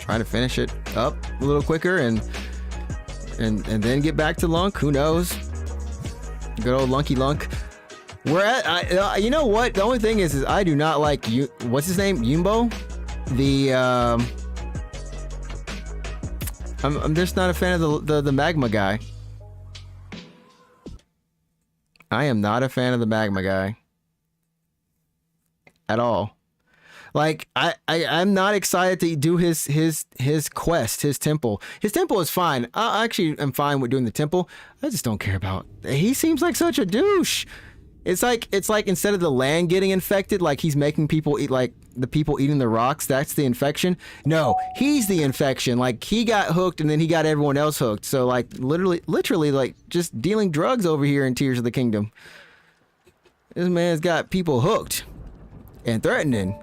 trying to finish it up a little quicker and then get back to Lunk. Who knows? Good old Lunky Lunk. We're at, you know what? The only thing is I do not like what's his name? Yumbo? I'm just not a fan of the magma guy. I am not a fan of the magma guy. At all. Like, I'm not excited to do his quest, his temple. His temple is fine. I actually am fine with doing the temple. I just don't care about... He seems like such a douche. It's like instead of the land getting infected, like he's making people eat, like the people eating the rocks, that's the infection. No, he's the infection. Like he got hooked and then he got everyone else hooked. So like literally like just dealing drugs over here in Tears of the Kingdom. This man's got people hooked and threatening.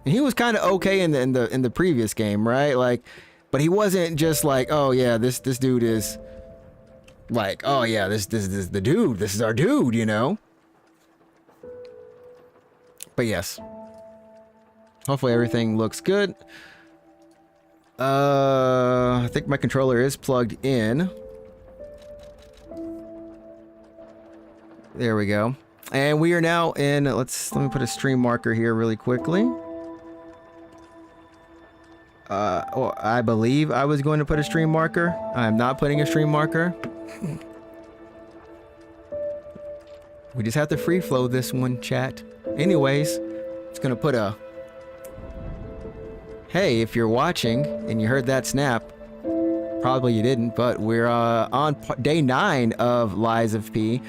And he was kind of okay in the previous game, right? Like, but he wasn't just like, oh yeah, this dude is like, oh yeah, this is the dude. This is our dude, you know? But yes. Hopefully everything looks good. I think my controller is plugged in. There we go. And we are now in, let me put a stream marker here really quickly. Well, I believe I was going to put a stream marker. I'm not putting a stream marker. We just have to free flow this one, chat. Anyways, it's gonna put a... Hey, if you're watching and you heard that snap, probably you didn't, but we're on day 9 of Lies of P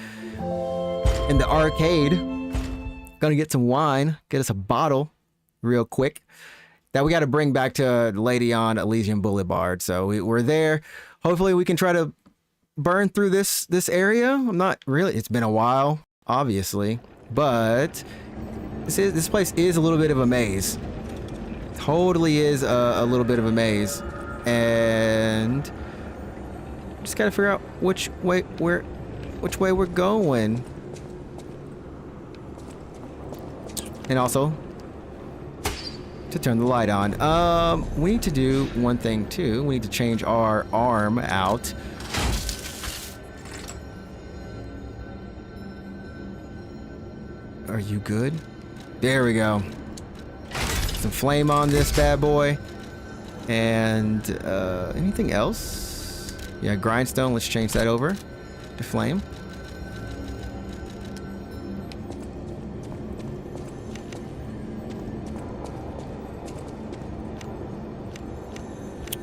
in the arcade. Gonna get some wine, get us a bottle real quick that we got to bring back to Lady on Elysian Boulevard. So we're there. Hopefully we can try to burn through this area. I'm not really, it's been a while, obviously, but this place is a little bit of a maze. Totally is a little bit of a maze, and just gotta figure out which way we're going. And also to turn the light on. We need to do one thing too. We need to change our arm out. Are you good? There we go. Some flame on this bad boy. And anything else? Yeah, grindstone. Let's change that over to flame.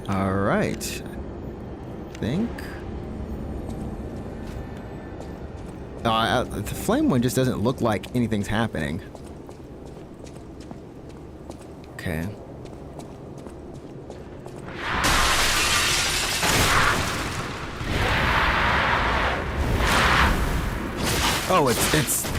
All right. I think. The flame one just doesn't look like anything's happening. Okay. Oh, it's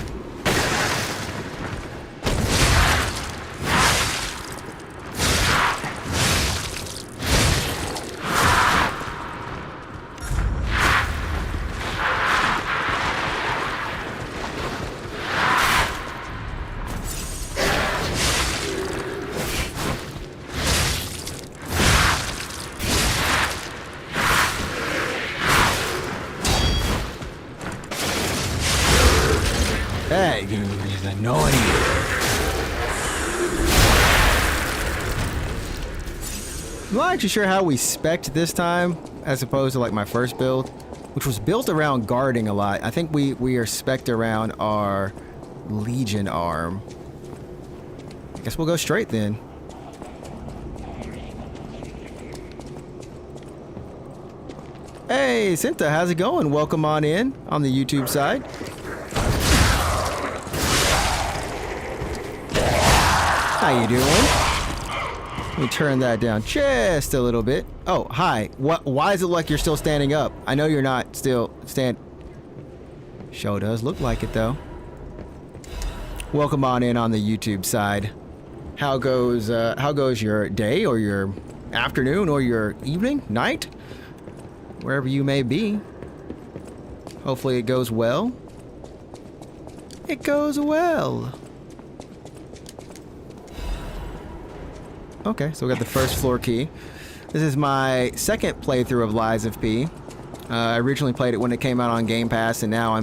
hey, he's annoying. I'm not actually sure how we spec'd this time, as opposed to like my first build, which was built around guarding a lot. I think we are spec'd around our Legion arm. I guess we'll go straight then. Hey, Cinta, how's it going? Welcome on in on the YouTube side. How you doing? Let me turn that down just a little bit. Oh, hi. Why is it like you're still standing up? I know you're not still Show does look like it though. Welcome on in on the YouTube side. How goes your day or your afternoon or your evening, night? Wherever you may be. Hopefully it goes well. It goes well. Okay, so we got the first floor key. This is my second playthrough of Lies of P. I originally played it when it came out on Game Pass, and now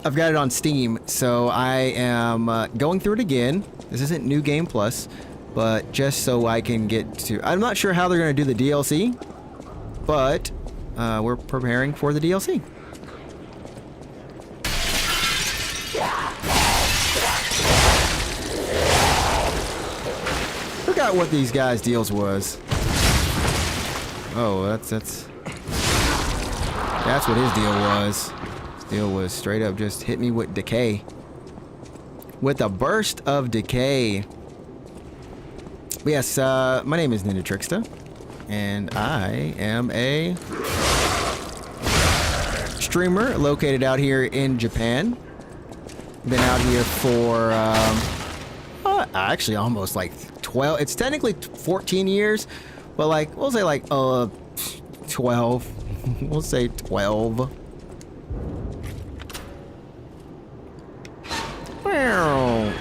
I've got it on Steam, so I am going through it again. This isn't New Game Plus, but just so I can get to... I'm not sure how they're going to do the DLC, but we're preparing for the DLC. Forgot what these guys' deals was. Oh, that's what his deal was. His deal was straight up just hit me with decay. With a burst of decay. But yes, my name is NinjaTrixta, and I am a streamer located out here in Japan. Been out here for actually almost like 12. It's technically 14 years, but like we'll say like 12. We'll say 12. Well,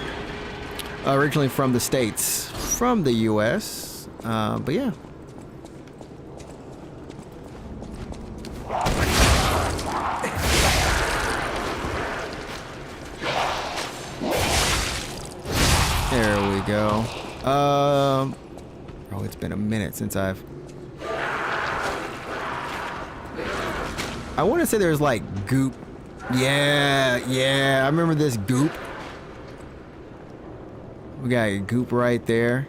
originally from the States, from the US, but yeah. There we go. Oh, it's been a minute since I want to say there's like goop. Yeah, I remember this goop. We got a goop right there.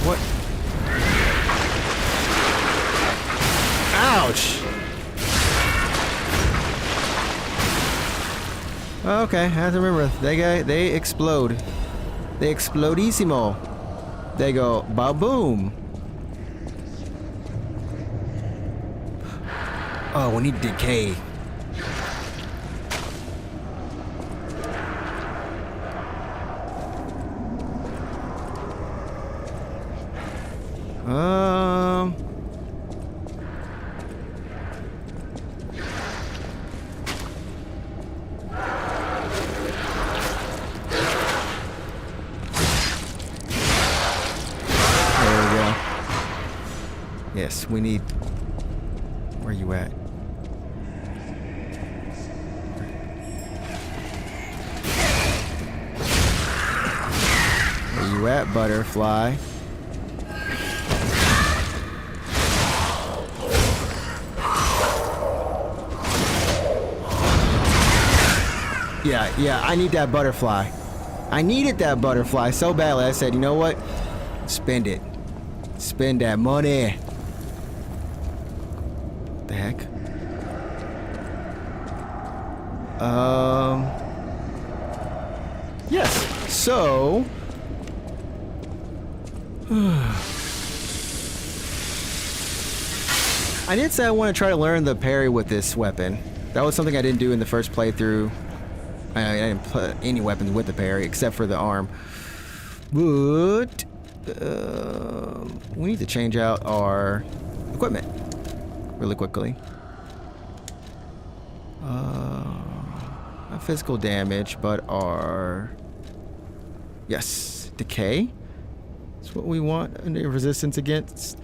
What? Ouch! Okay, I have to remember. They explode. They explodissimo. They go ba-boom. Oh, we need decay. Yes, we need... Where are you at? Where you at, butterfly? Yeah, I need that butterfly. I needed that butterfly so badly. I said, you know what? Spend it. Spend that money. The heck? Yes. So I did say I want to try to learn the parry with this weapon. That was something I didn't do in the first playthrough. I didn't put any weapons with the parry except for the arm. But we need to change out our equipment really quickly. Not physical damage, but our... Yes, decay. That's what we want. And resistance against...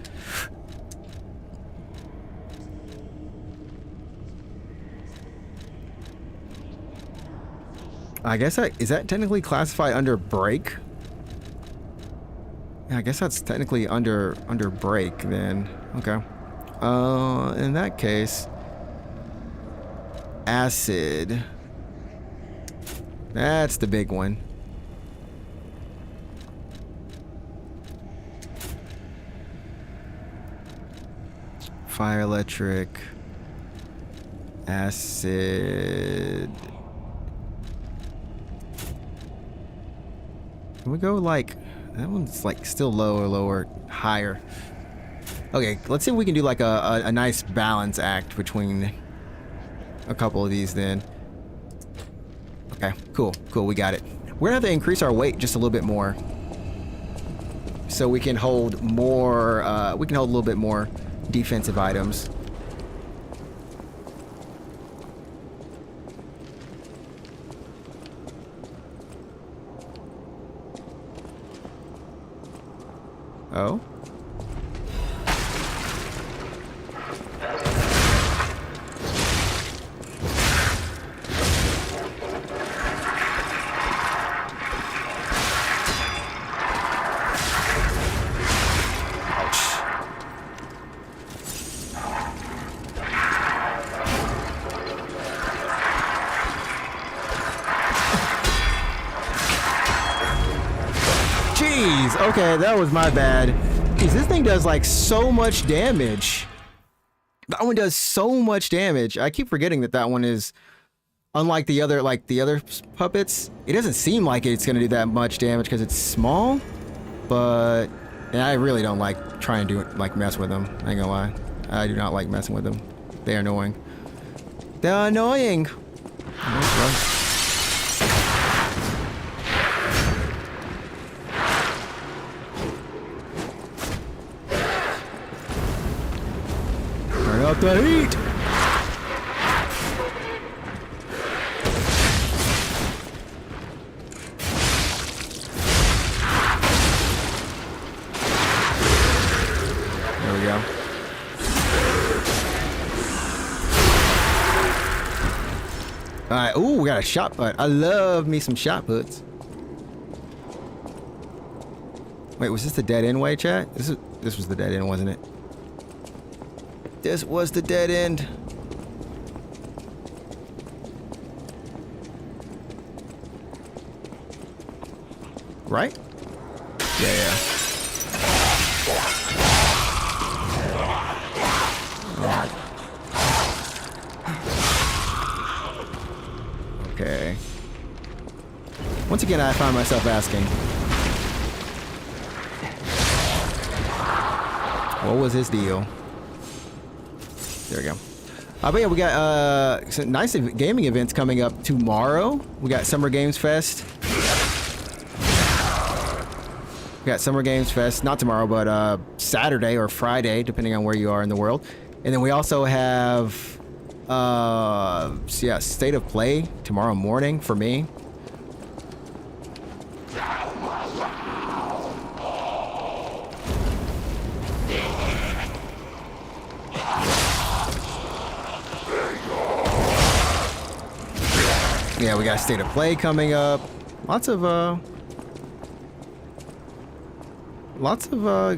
I guess is that technically classified under break? Yeah, I guess that's technically under break then. Okay. In that case, acid. That's the big one. Fire, electric, acid. Can we go like, that one's like still lower, higher. Okay, let's see if we can do like a nice balance act between a couple of these then. Okay, cool, we got it. We're gonna have to increase our weight just a little bit more. so we can hold more. We can hold a little bit more defensive items. Oh. Jeez, okay, that was my bad. Jeez, this thing does like so much damage. That one does so much damage. I keep forgetting that that one is unlike the other puppets. It doesn't seem like it's gonna do that much damage because it's small, but and I really don't like trying to mess with them. I ain't gonna lie. I do not like messing with them. They're annoying. They're annoying. Turn up the heat. There we go. Alright, ooh, we got a shot put. I love me some shot puts. Wait, was this the dead end way, chat? This was the dead end, wasn't it? This was the dead end. Right? Yeah. Okay. Once again, I find myself asking, what was his deal? There we go. But yeah, we got some nice gaming events coming up tomorrow. We got Summer Games Fest. We got Summer Games Fest, not tomorrow, but Saturday or Friday, depending on where you are in the world. And then we also have, State of Play tomorrow morning for me. Yeah, we got State of Play coming up. Lots of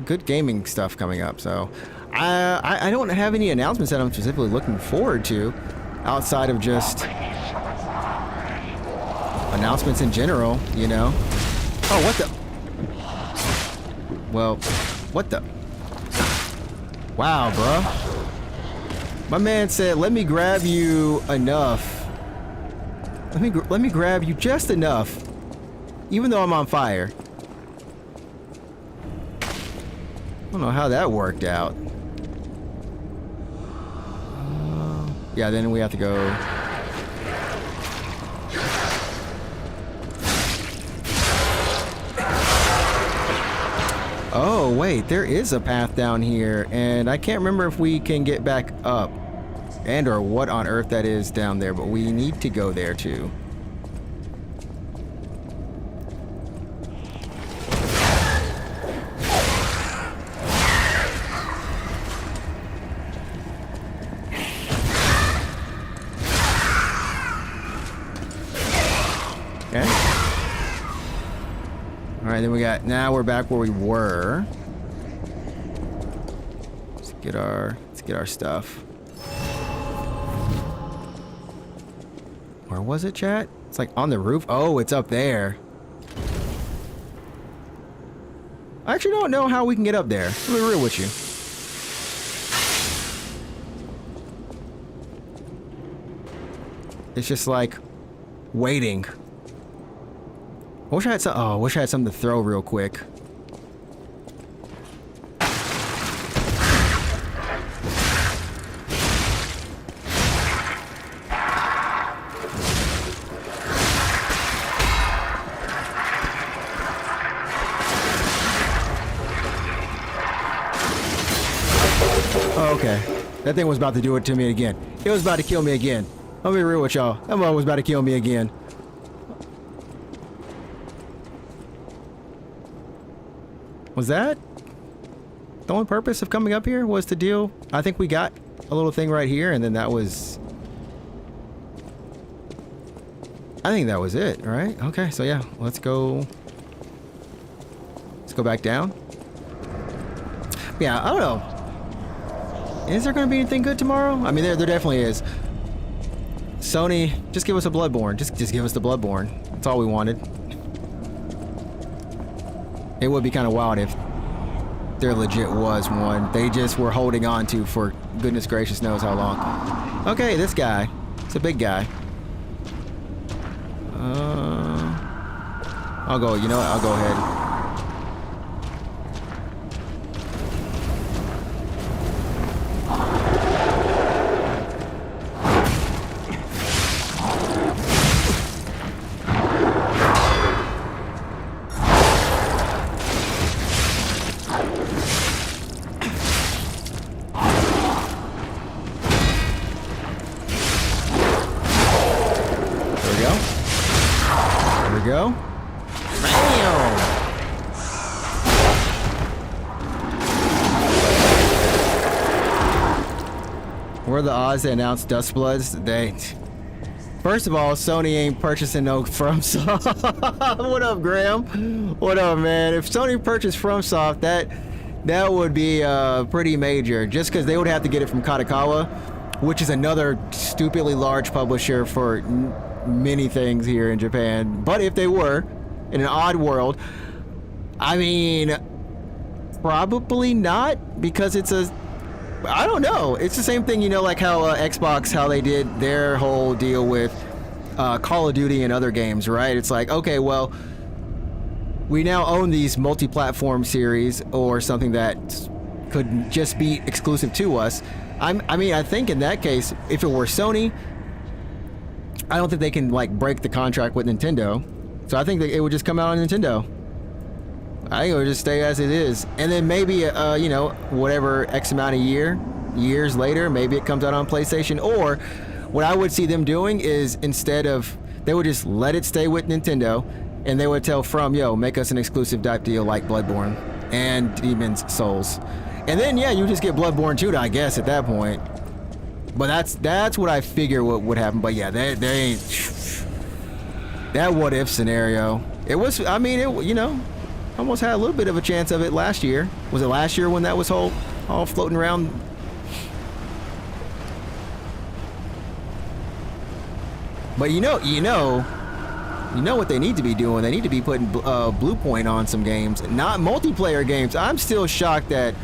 good gaming stuff coming up. So I don't have any announcements that I'm specifically looking forward to outside of just announcements in general, you know. Oh, what the? Well, what the? Wow, bruh. My man said, let me grab you enough. Let me grab you just enough, even though I'm on fire. I don't know how that worked out. Yeah, then we have to go. Oh, wait, there is a path down here, and I can't remember if we can get back up. And or what on earth that is down there, but we need to go there too. Okay. All right, then we got, now we're back where we were. Let's get our stuff. Where was it, chat? It's like on the roof. Oh, it's up there. I actually don't know how we can get up there. I'll be real with you. It's just like waiting. I wish I had some. Oh, I wish I had something to throw real quick. Oh, okay. That thing was about to do it to me again. It was about to kill me again. I'll be real with y'all. That one was about to kill me again. Was that the only purpose of coming up here was to deal? I think we got a little thing right here, and then that was... I think that was it, right? Okay, so yeah, let's go... Let's go back down. Yeah, I don't know. Is there going to be anything good tomorrow? I mean, there definitely is. Sony, just give us a Bloodborne. Just give us the Bloodborne. That's all we wanted. It would be kind of wild if there legit was one they just were holding on to for goodness gracious knows how long. Okay, this guy. It's a big guy. I'll go. You know what? I'll go ahead. Go. Bam! What are the odds they announced Dustbloods? First of all, Sony ain't purchasing no FromSoft. What up, Graham? What up, man? If Sony purchased FromSoft, that would be pretty major. Just because they would have to get it from Kadokawa, which is another stupidly large publisher for many things here in Japan. But if they were in an odd world, I mean, probably not, because it's a, I don't know, it's the same thing, you know, like how Xbox, how they did their whole deal with Call of Duty and other games, right? It's like, okay, well, we now own these multi-platform series or something that could just be exclusive to us. I mean, I think in that case, if it were Sony, I don't think they can like break the contract with Nintendo, so I think that it would just come out on Nintendo. I think it would just stay as it is, and then maybe you know, whatever X amount of years later, maybe it comes out on PlayStation. Or what I would see them doing is, instead of, they would just let it stay with Nintendo, and they would tell From, yo, make us an exclusive type deal like Bloodborne and Demon's Souls, and then yeah, you just get Bloodborne 2, I guess, at that point. But that's what I figure what would happen. But yeah, they ain't that what if scenario. It was, I mean, it, you know, almost had a little bit of a chance of it last year. Was it last year when that was all floating around? But you know what they need to be doing. They need to be putting Blue Point on some games, not multiplayer games. I'm still shocked that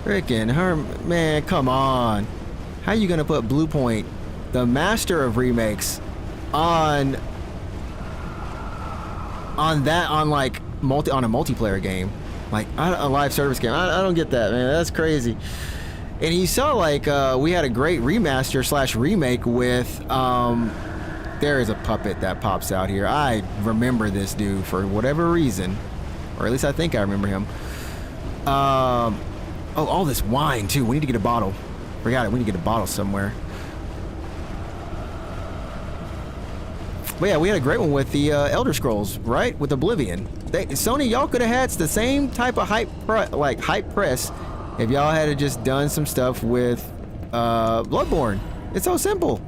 frickin' her, man, come on. How you gonna put Blue Point, the master of remakes, on like on a multiplayer game, like a live service game? I don't get that, man. That's crazy. And you saw like we had a great remaster / remake with there is a puppet that pops out here. I remember this dude for whatever reason, or at least I think I remember him. Oh, all this wine too. We need to get a bottle. Forgot it. We need to get a bottle somewhere. But yeah, we had a great one with the Elder Scrolls, right? With Oblivion. Sony, y'all could have had the same type of hype press if y'all had just done some stuff with Bloodborne. It's so simple.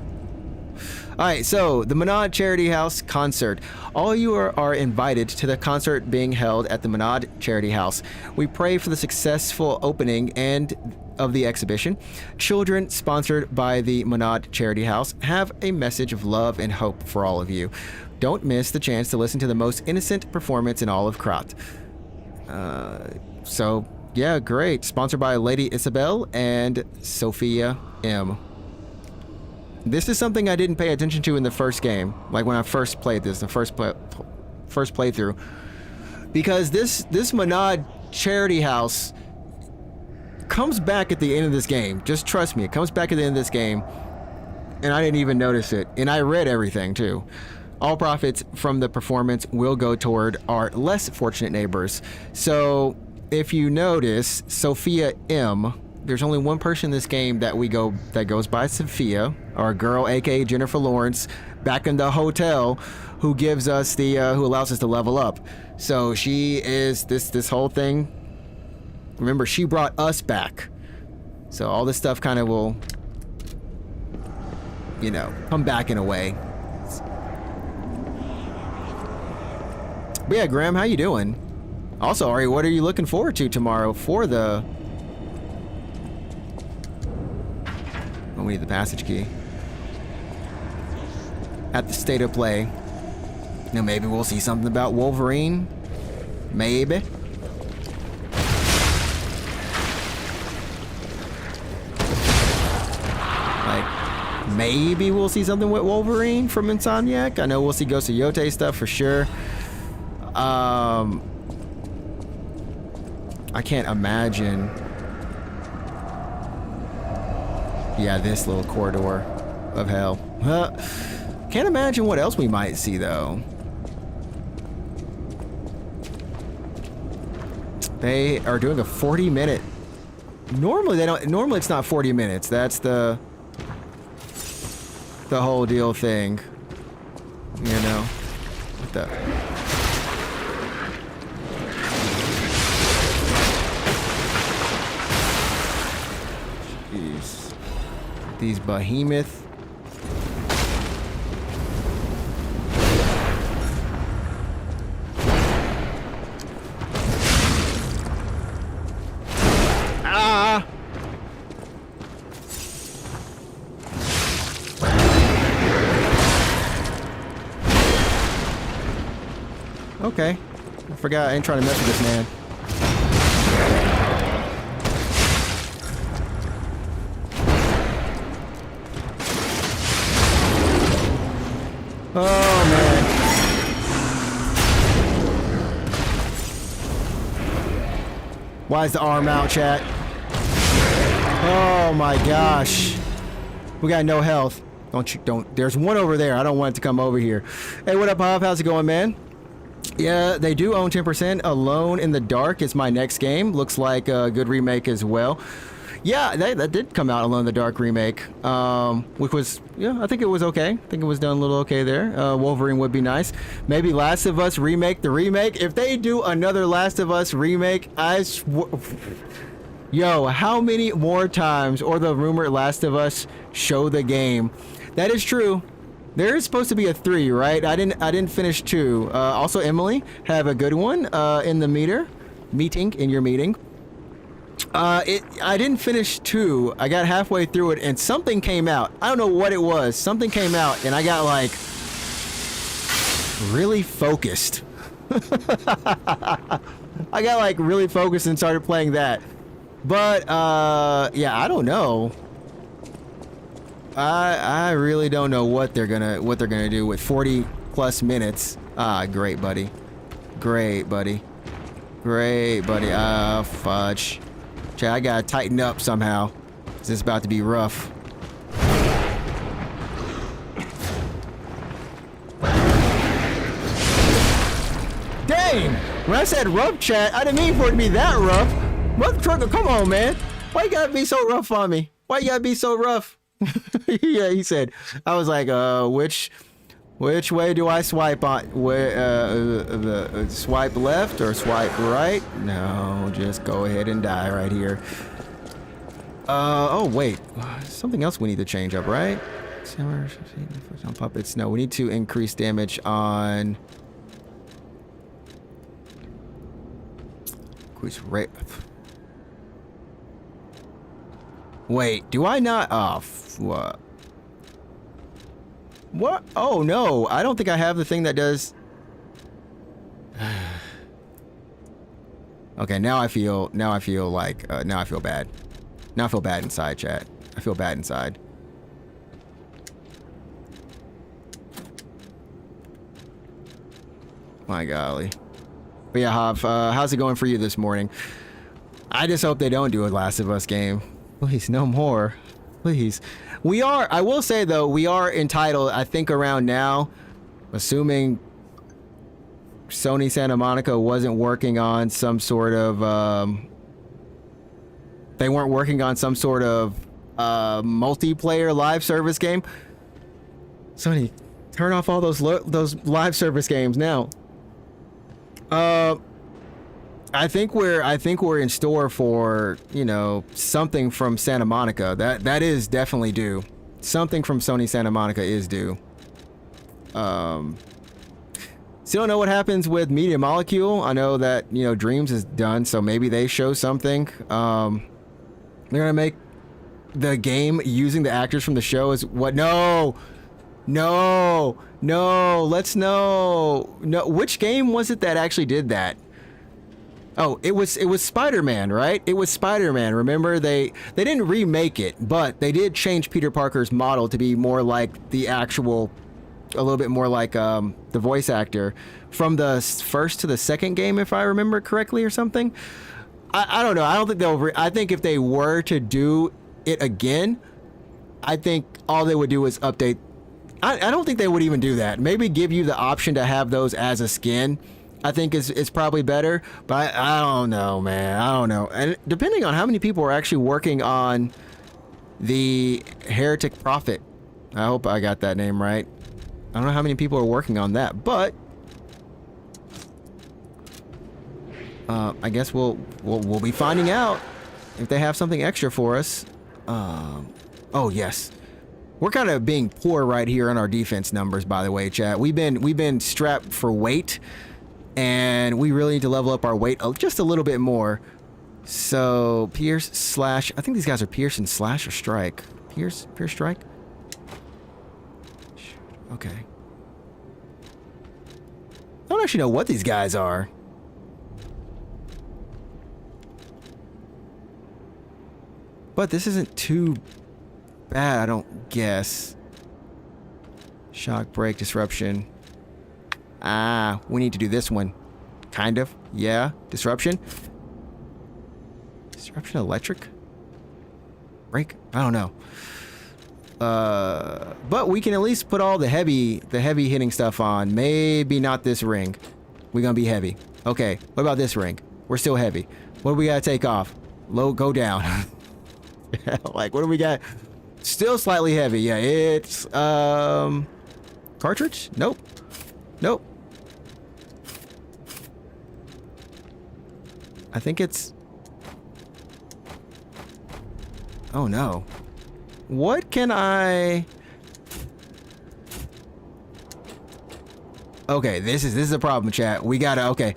All right, so the Manad Charity House concert. All you are invited to the concert being held at the Manad Charity House. We pray for the successful opening and of the exhibition. Children, sponsored by the Manad Charity House, have a message of love and hope for all of you. Don't miss the chance to listen to the most innocent performance in all of Krat. So, yeah, great. Sponsored by Lady Isabel and Sophia M. This is something I didn't pay attention to in the first game, like when I first played this, the first playthrough, because this Manad Charity House comes back at the end of this game. Just trust me, it comes back at the end of this game, and I didn't even notice it, and I read everything too. All profits from the performance will go toward our less fortunate neighbors. So if you notice, Sophia M, there's only one person in this game that goes by Sophia, our girl, aka Jennifer Lawrence, back in the hotel, who gives us the who allows us to level up. So she is this whole thing. Remember, she brought us back. So all this stuff kind of will, you know, come back in a way. But yeah, Graham, how you doing? Also, Ari, what are you looking forward to tomorrow for the... Oh, we need the passage key. At the state of play. Now, maybe we'll see something about Wolverine. Maybe. Like, maybe we'll see something with Wolverine from Insomniac. I know we'll see Ghost of Yote stuff for sure. I can't imagine. Yeah, this little corridor of hell. Can't imagine what else we might see though. They are doing a 40-minute. Normally they don't. Normally it's not 40 minutes. That's the whole deal thing. You know. What the? These behemoth. Ah! Okay. I forgot I ain't trying to mess with this man. Oh, man. Why is the arm out, chat? Oh, my gosh. We got no health. Don't. There's one over there. I don't want it to come over here. Hey, what up, Bob? How's it going, man? Yeah, they do own 10%. Alone in the Dark is my next game. Looks like a good remake as well. Yeah, that did come out, Alone in the Dark remake, which was, yeah, I think it was okay. I think it was done a little okay there. Wolverine would be nice. Maybe Last of Us remake the remake. If they do another Last of Us remake, yo, how many more times, or the rumored Last of Us show the game? That is true. There is supposed to be a 3, right? I didn't finish 2. Also, Emily, have a good one in the meeting in your meeting. I didn't finish 2. I got halfway through it and something came out. I don't know what it was. Something came out and I got like really focused. I got like really focused and started playing that. But yeah, I don't know. I really don't know what they're gonna do with 40 plus minutes. Ah, great buddy. Great buddy. Great buddy. Ah, fudge. Chat, I gotta tighten up somehow. This is about to be rough. Dang! When I said rough, chat, I didn't mean for it to be that rough. Rough trucker, come on, man. Why you gotta be so rough on me? Why you gotta be so rough? Yeah, he said. I was like, which way do I swipe on? Where, swipe left or swipe right? No, just go ahead and die right here. Oh wait, something else we need to change up, right? On puppets. No, we need to increase damage on. Increase rate. Wait, do I not? Oh, what? What? Oh no, I don't think I have the thing that does. Okay, now I feel like now I feel bad. Now I feel bad inside, chat. I feel bad inside. My golly. But yeah, Hav, how's it going for you this morning? I just hope they don't do a Last of Us game. Please, no more. Please. We are, I will say though, we are entitled, I think around now, assuming Sony Santa Monica wasn't working on some sort of they weren't working on some sort of multiplayer live service game. Sony, turn off all those live service games now. I think we're in store for, you know, something from Santa Monica. That is definitely due. Something from Sony Santa Monica is due. Still don't know what happens with Media Molecule. I know that, you know, Dreams is done, so maybe they show something. They're gonna make the game using the actors from the show as what? No, let's know. No, which game was it that actually did that? Oh, it was Spider-Man, right? It was Spider-Man. Remember, they didn't remake it, but they did change Peter Parker's model to be more like the actual, a little bit more like the voice actor from the first to the second game, if I remember correctly, or something. I don't know. I don't think they'll. I think if they were to do it again, I think all they would do is update. I don't think they would even do that. Maybe give you the option to have those as a skin. I think it's probably better, but I don't know, man. I don't know. And depending on how many people are actually working on the Heretic Prophet, I hope I got that name right. I don't know how many people are working on that, but I guess we'll be finding out if they have something extra for us. Oh yes. We're kind of being poor right here on our defense numbers, by the way, chat. We've been strapped for weight, and we really need to level up our weight just a little bit more. So Pierce slash, I think these guys are Pierce and slash or strike. Pierce strike. Okay. I don't actually know what these guys are. But this isn't too bad, I don't guess. Shock, break, disruption. Ah, we need to do this one. Kind of. Yeah. Disruption. Disruption electric? Break? I don't know. But we can at least put all the heavy hitting stuff on. Maybe not this ring. We're gonna be heavy. Okay, what about this ring? We're still heavy. What do we gotta take off? Low, go down. Like, what do we got? Still slightly heavy. Yeah, it's cartridge? Nope. I think it's, oh no. What can I, okay, this is a problem, chat. We gotta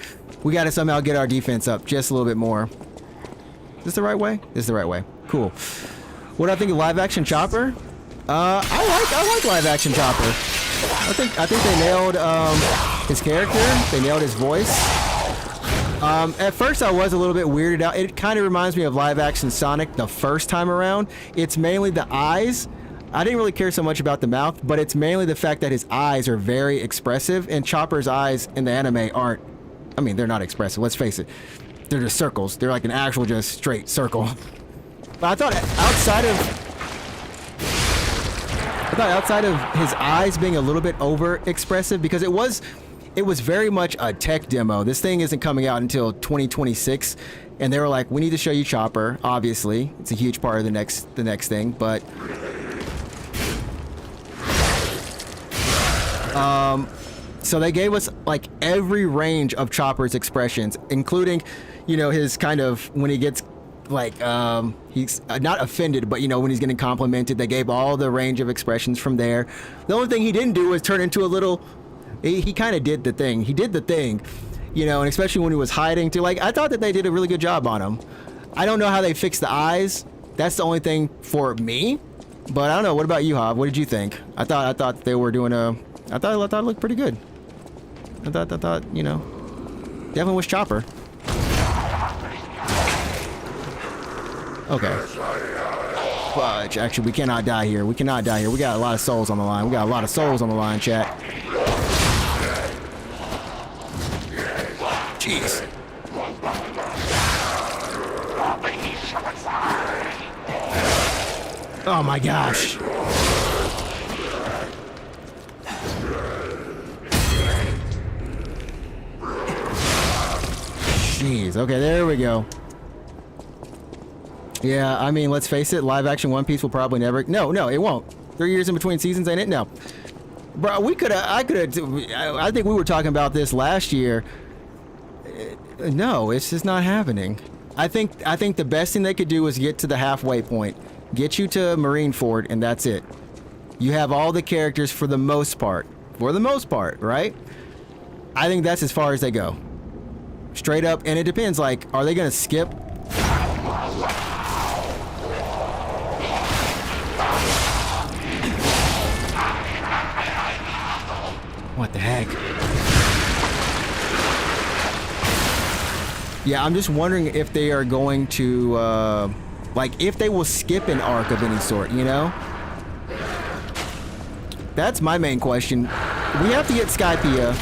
somehow get our defense up just a little bit more. Is this the right way? This is the right way. Cool. What do I think of live action Chopper? I like live action Chopper. I think they nailed his character. They nailed his voice. At first I was a little bit weirded out. It kind of reminds me of live action Sonic the first time around. It's mainly the eyes. I didn't really care so much about the mouth, but it's mainly the fact that his eyes are very expressive, and Chopper's eyes in the anime aren't, I mean, they're not expressive, let's face it. They're just circles. They're like an actual just straight circle. But I thought outside of his eyes being a little bit over expressive, because it was very much a tech demo. This thing isn't coming out until 2026, and they were like, we need to show you Chopper. Obviously, it's a huge part of the next thing, but so they gave us like every range of Chopper's expressions, including, you know, his kind of, when he gets like he's not offended, but you know, when he's getting complimented. They gave all the range of expressions from there. The only thing he didn't do was turn into a little, he kind of did the thing, you know, and especially when he was hiding too. Like, I thought that they did a really good job on him. I don't know how they fixed the eyes. That's the only thing for me, but I don't know. What about you, Hav? What did you think? I thought they were doing I thought it looked pretty good. I thought, you know, definitely was Chopper. Okay. Fudge. Actually, we cannot die here. We cannot die here. We got a lot of souls on the line. Chat. Jeez. Oh my gosh. Jeez. Okay, there we go. Yeah, I mean, let's face it, live action One Piece will probably never. No, no, it won't. 3 years in between seasons, ain't it? No. Bro, we could have. I think we were talking about this last year. No, it's just not happening. I think the best thing they could do is get to the halfway point, get you to Marineford, and that's it. You have all the characters for the most part. For the most part, right? I think that's as far as they go. Straight up, and it depends. Like, are they gonna skip? What the heck? Yeah, I'm just wondering if they are going to, like, if they will skip an arc of any sort, you know? That's my main question. We have to get Skypiea.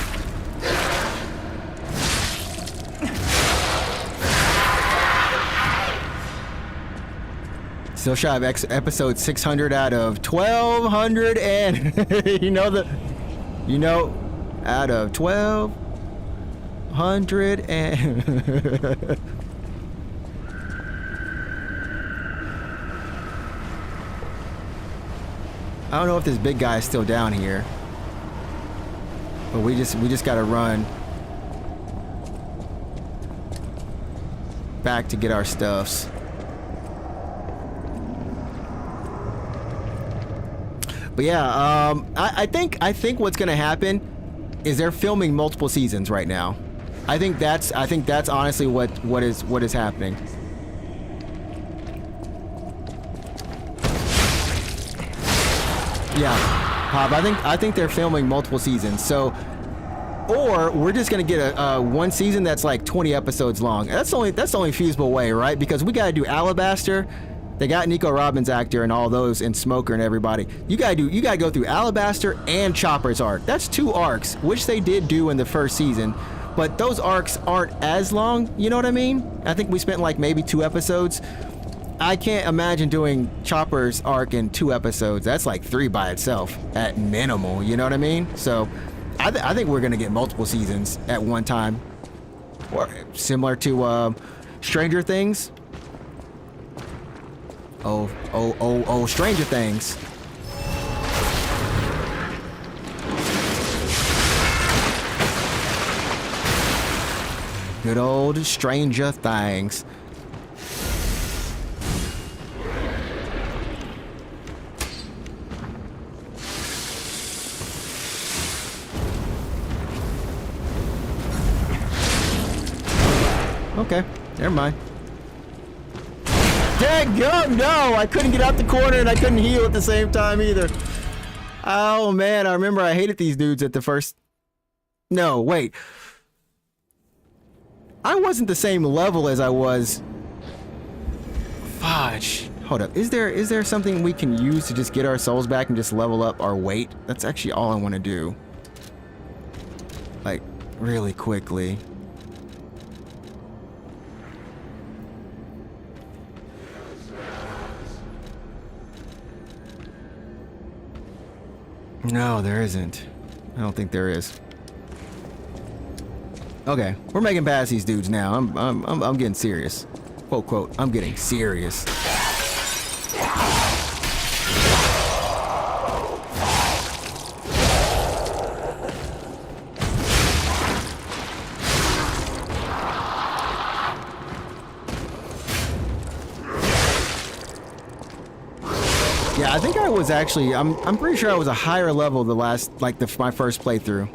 Still shy of episode 600 out of 1200 and out of 1200 and I don't know if this big guy is still down here, but we just gotta run back to get our stuffs. But yeah, I think what's gonna happen is they're filming multiple seasons right now. I think that's honestly what is happening. Yeah, Hob, I think they're filming multiple seasons. So, or we're just gonna get a one season that's like 20 episodes long. That's the only feasible way, right? Because we gotta do Alabaster. They got Nico Robbins actor and all those, and Smoker and everybody. You gotta go through Alabaster and Chopper's arc. That's 2 arcs, which they did do in the first season, but those arcs aren't as long. You know what I mean? I think we spent like maybe 2 episodes. I can't imagine doing Chopper's arc in 2 episodes. That's like 3 by itself at minimal. You know what I mean? So I think we're gonna get multiple seasons at one time, or similar to Stranger Things. Oh, Stranger Things. Good old Stranger Things. Okay, never mind. Dadgum, no! I couldn't get out the corner and I couldn't heal at the same time either. Oh man, I remember I hated these dudes at the first... No, wait. I wasn't the same level as I was... Fudge. Hold up, is there something we can use to just get our souls back and just level up our weight? That's actually all I want to do. Like, really quickly. No, there isn't. I don't think there is. Okay, we're making past these dudes now. I'm getting serious. Quote, quote, I'm getting serious. Yeah, I think I was actually, I'm pretty sure I was a higher level the last, like my first playthrough.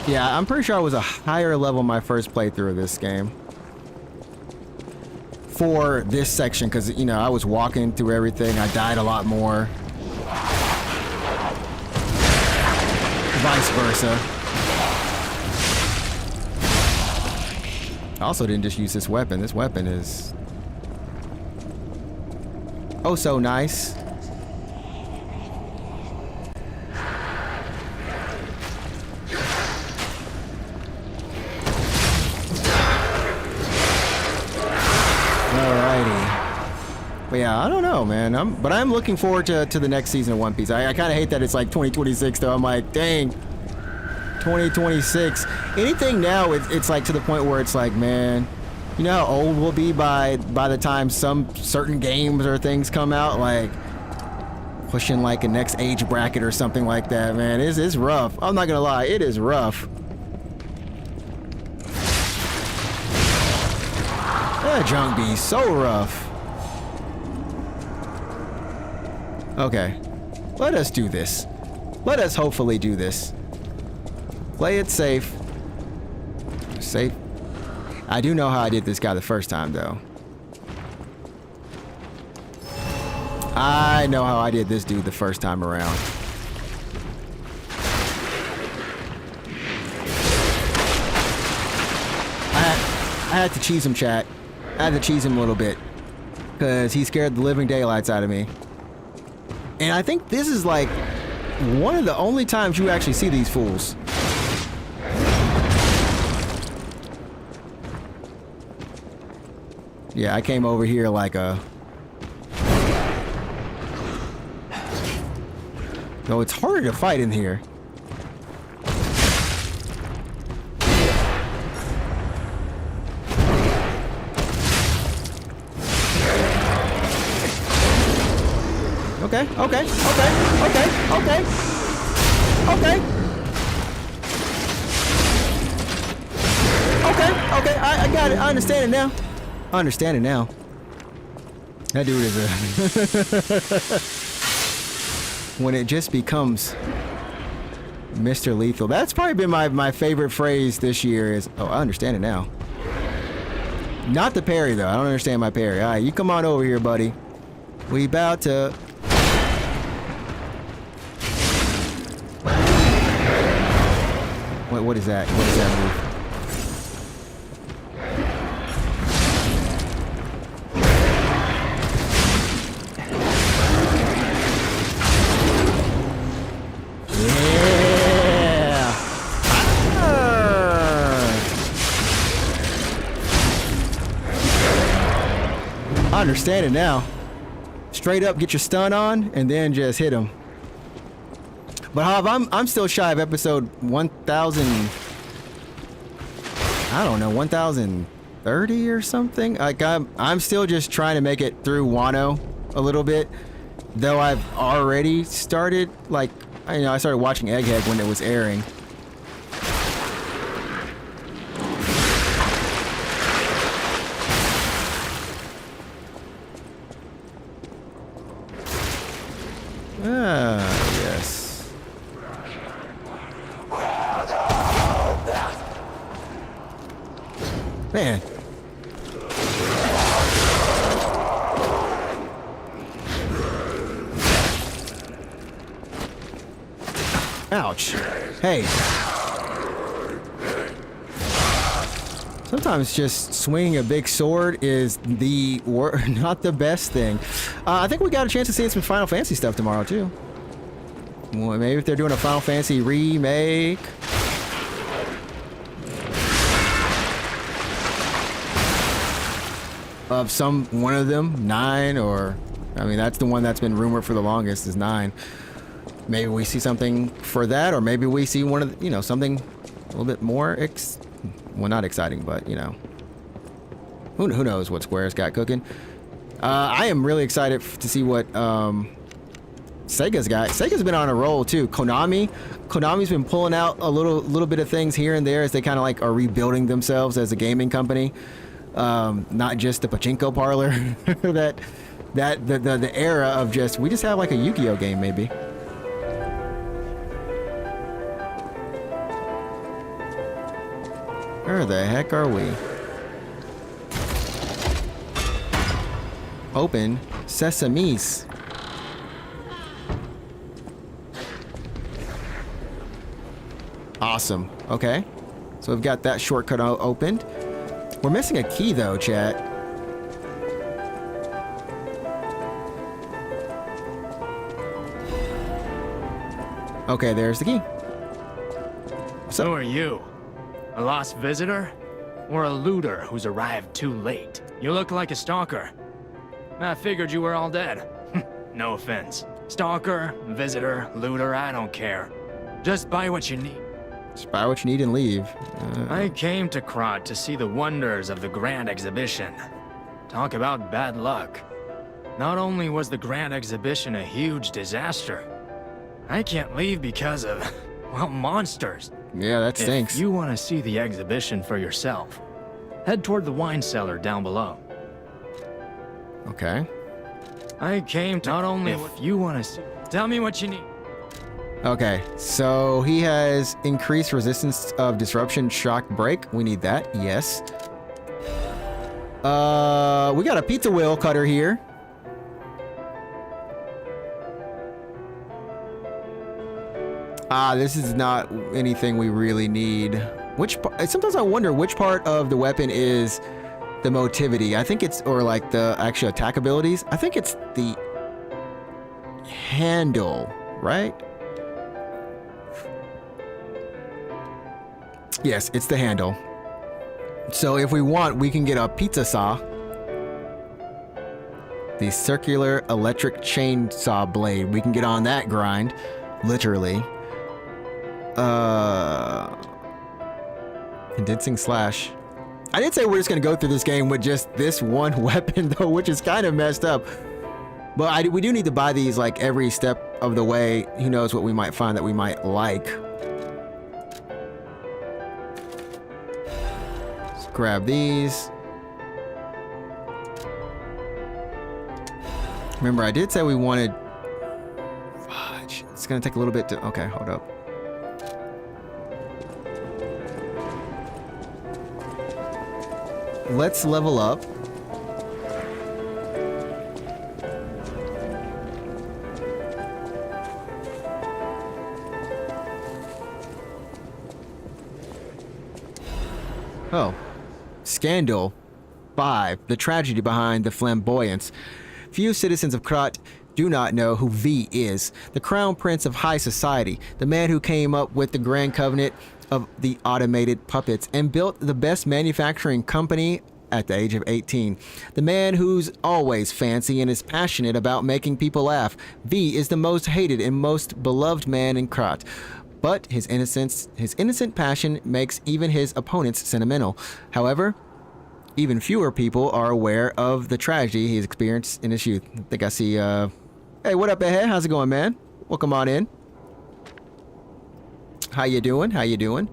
Yeah, I'm pretty sure I was a higher level my first playthrough of this game. For this section, because, you know, I was walking through everything, I died a lot more. Vice versa. I also didn't just use this weapon. This weapon is oh so nice. Alrighty. But yeah, I don't know, man. But I'm looking forward to the next season of One Piece. I kind of hate that it's like 2026 though. I'm like, dang, 2026. Anything now, it's like to the point where it's like, man, you know how old we'll be by the time some certain games or things come out, like pushing like a next age bracket or something like that, man. It's rough. I'm not gonna lie, it is rough. That junk be so rough. Okay, let us do this. Let us hopefully do this. Play it safe. Safe. I do know how I did this guy the first time, though. I know how I did this dude the first time around. I had to cheese him, chat. I had to cheese him a little bit. Because he scared the living daylights out of me. And I think this is like one of the only times you actually see these fools. Yeah, I came over here like a... Though it's harder to fight in here. Okay, okay, okay, okay, okay, okay. Okay, I got it. I understand it now. I understand it now. That dude is a... when it just becomes Mr. Lethal. That's probably been my favorite phrase this year is, oh, I understand it now. Not the parry, though. I don't understand my parry. All right, you come on over here, buddy. We about to... What is that? What is that move? Yeah! I understand it now. Straight up, get your stun on, and then just hit him. But Hav, I'm still shy of episode 1000. I don't know, 1030 or something. Like I'm still just trying to make it through Wano a little bit, though I've already started. Like, you know, I started watching Egghead when it was airing. Ah, yes. Man. Ouch. Hey. Sometimes just swinging a big sword is not the best thing. I think we got a chance to see some Final Fantasy stuff tomorrow, too. Well, maybe if they're doing a Final Fantasy remake. Of one of them, 9, or... I mean, that's the one that's been rumored for the longest, is 9. Maybe we see something for that, or maybe we see one of the, you know, something a little bit more well, not exciting, but, you know. Who knows what Square's got cooking. I am really excited to see what Sega's got. Sega's been on a roll, too. Konami's been pulling out a little bit of things here and there as they kind of like are rebuilding themselves as a gaming company. Not just the pachinko parlor. the era of just, we just have like a Yu-Gi-Oh game, maybe. Where the heck are we? Open sesames. Awesome. Okay. So we've got that shortcut opened. We're missing a key though, chat. Okay, there's the key. So who are you? A lost visitor? Or a looter who's arrived too late? You look like a stalker. I figured you were all dead. No offense. Stalker, visitor, looter, I don't care. Just buy what you need. Just buy what you need and leave. I came to Krat to see the wonders of the Grand Exhibition. Talk about bad luck. Not only was the Grand Exhibition a huge disaster, I can't leave because of, well, monsters. Yeah, that stinks. If you want to see the exhibition for yourself, head toward the wine cellar down below. Okay. I came to not only if you want to see. Tell me what you need. Okay, so he has increased resistance of disruption shock break. We need that, yes. We got a pizza wheel cutter here. This is not anything we really need. Sometimes I wonder which part of the weapon is the motivity. I think it's, or like the actual attack abilities. I think it's the handle, right? Yes, it's the handle. So if we want, we can get a pizza saw. The circular electric chainsaw blade. We can get on that grind, literally. Condensing slash. I did say we're just gonna go through this game with just this one weapon though, which is kind of messed up. But we do need to buy these like every step of the way. Who knows what we might find that we might like. Let's grab these. Remember, I did say we wanted. Fudge. It's gonna take a little bit to. Okay, hold up. Let's level up. Oh. Scandal 5. The tragedy behind the flamboyance. Few citizens of Krat do not know who V is, the crown prince of high society, the man who came up with the grand covenant of the automated puppets and built the best manufacturing company at the age of 18. The man who's always fancy and is passionate about making people laugh. V is the most hated and most beloved man in Krat. But his innocent passion makes even his opponents sentimental. However, even fewer people are aware of the tragedy he's experienced in his youth. I think I see, hey, what up ahead? How's it going, man? Welcome on in. How you doing? How you doing?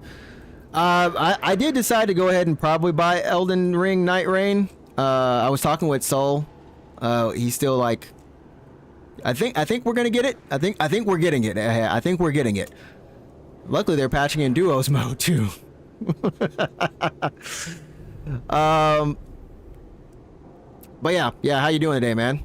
I did decide to go ahead and probably buy Elden Ring Night Rain. I was talking with Soul. He's still like, I think we're gonna get it. I think we're getting it. I think we're getting it. Luckily, they're patching in duos mode too. But yeah. How you doing today, man?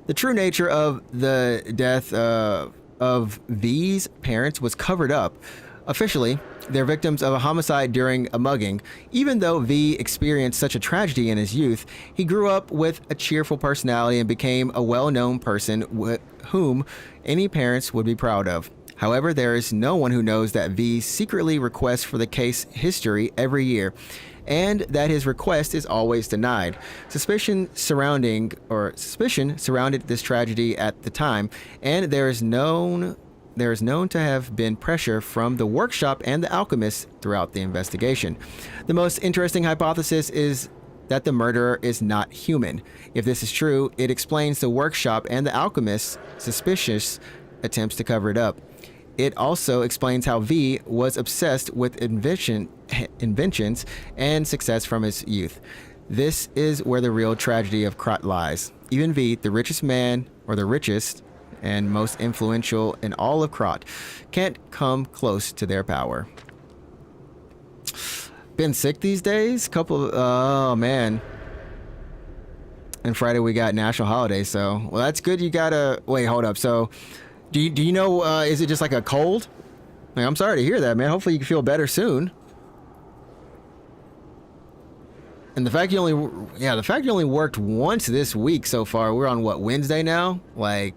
The true nature of the death of V's parents was covered up. Officially, they're victims of a homicide during a mugging. Even though V experienced such a tragedy in his youth, he grew up with a cheerful personality and became a well-known person whom any parents would be proud of. However, there is no one who knows that V secretly requests for the case history every year, and that his request is always denied. Suspicion surrounded this tragedy at the time, and there is known to have been pressure from the workshop and the alchemists throughout the investigation. The most interesting hypothesis is that the murderer is not human. If this is true, it explains the workshop and the alchemists' suspicious attempts to cover it up. It also explains how V was obsessed with inventions and success from his youth. This is where the real tragedy of Krat lies. Even V, the richest man, or the richest and most influential in all of Krat, can't come close to their power. Been sick these days? Oh man. And Friday we got national holiday, so well that's good. You gotta wait, hold up. So do you know, is it just like a cold? Like, I'm sorry to hear that, man. Hopefully you can feel better soon. And the fact you only worked once this week so far. We're on what, Wednesday now? Like,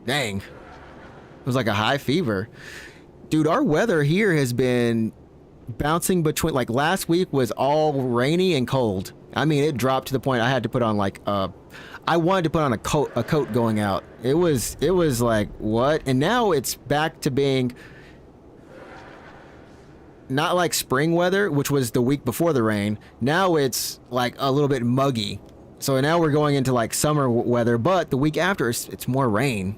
dang. It was like a high fever. Dude, our weather here has been bouncing between, like last week was all rainy and cold. I mean, it dropped to the point I had to put on like I wanted to put on a coat going out. It was like, what? And now it's back to being not like spring weather, which was the week before the rain. Now it's like a little bit muggy. So now we're going into like summer weather, but the week after it's more rain.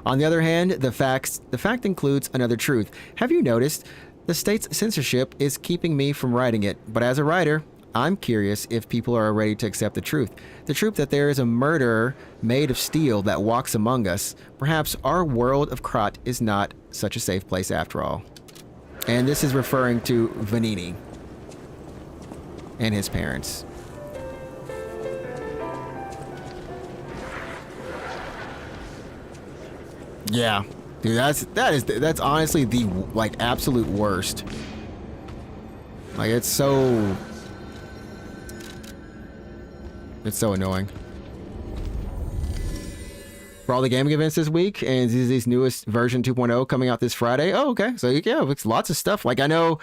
On the other hand, the fact includes another truth. Have you noticed? The state's censorship is keeping me from writing it, but as a writer, I'm curious if people are ready to accept the truth. The truth that there is a murderer made of steel that walks among us. Perhaps our world of Krat is not such a safe place after all. And this is referring to Vanini and his parents. Yeah, dude, that's honestly the like absolute worst. Like it's so annoying. For all the gaming events this week, and this newest version 2.0 coming out this Friday. Oh, okay. So yeah, it's lots of stuff. Like I know.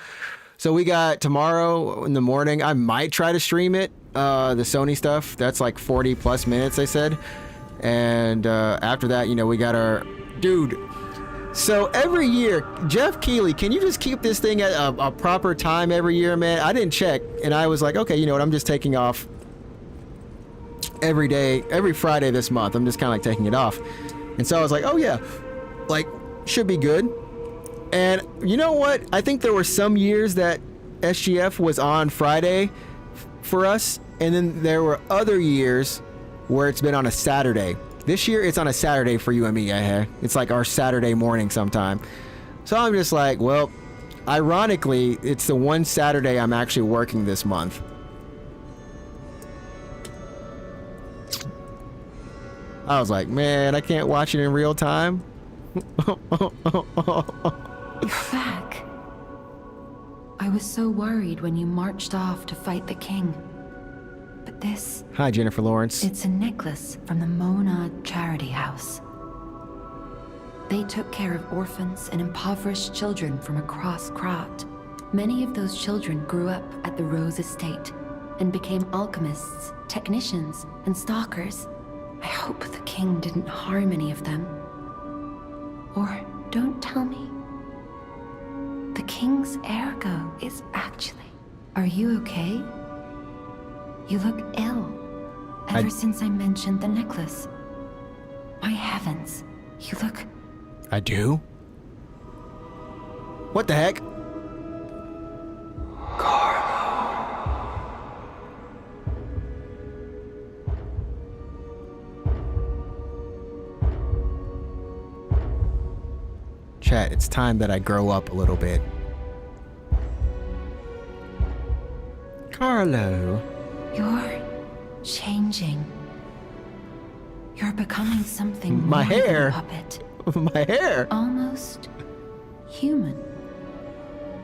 So we got tomorrow in the morning. I might try to stream it. The Sony stuff. That's like 40 plus minutes, they said. And after that, you know, we got our dude. So every year, Jeff Keighley, can you just keep this thing at a proper time every year, man? I didn't check, and I was like, okay, you know what? I'm just taking off every day, every Friday this month. I'm just kind of like taking it off. And so I was like, oh yeah, like should be good. And you know what? I think there were some years that SGF was on Friday for us, and then there were other years where it's been on a Saturday. This year, it's on a Saturday for you and me, It's like our Saturday morning sometime. So I'm just like, well, ironically, it's the one Saturday I'm actually working this month. I was like, man, I can't watch it in real time. You're back. I was so worried when you marched off to fight the king. But this... Hi, Jennifer Lawrence. It's a necklace from the Mona Charity House. They took care of orphans and impoverished children from across Krat. Many of those children grew up at the Rose Estate and became alchemists, technicians, and stalkers. I hope the king didn't harm any of them. Or don't tell me. The king's ergo is actually... Are you okay? You look ill. Ever since I mentioned the necklace. My heavens, you look... I do? What the heck? Chat, it's time that I grow up a little bit. Carlo. You're changing. You're becoming something My more hair. than a puppet. My hair. Almost human.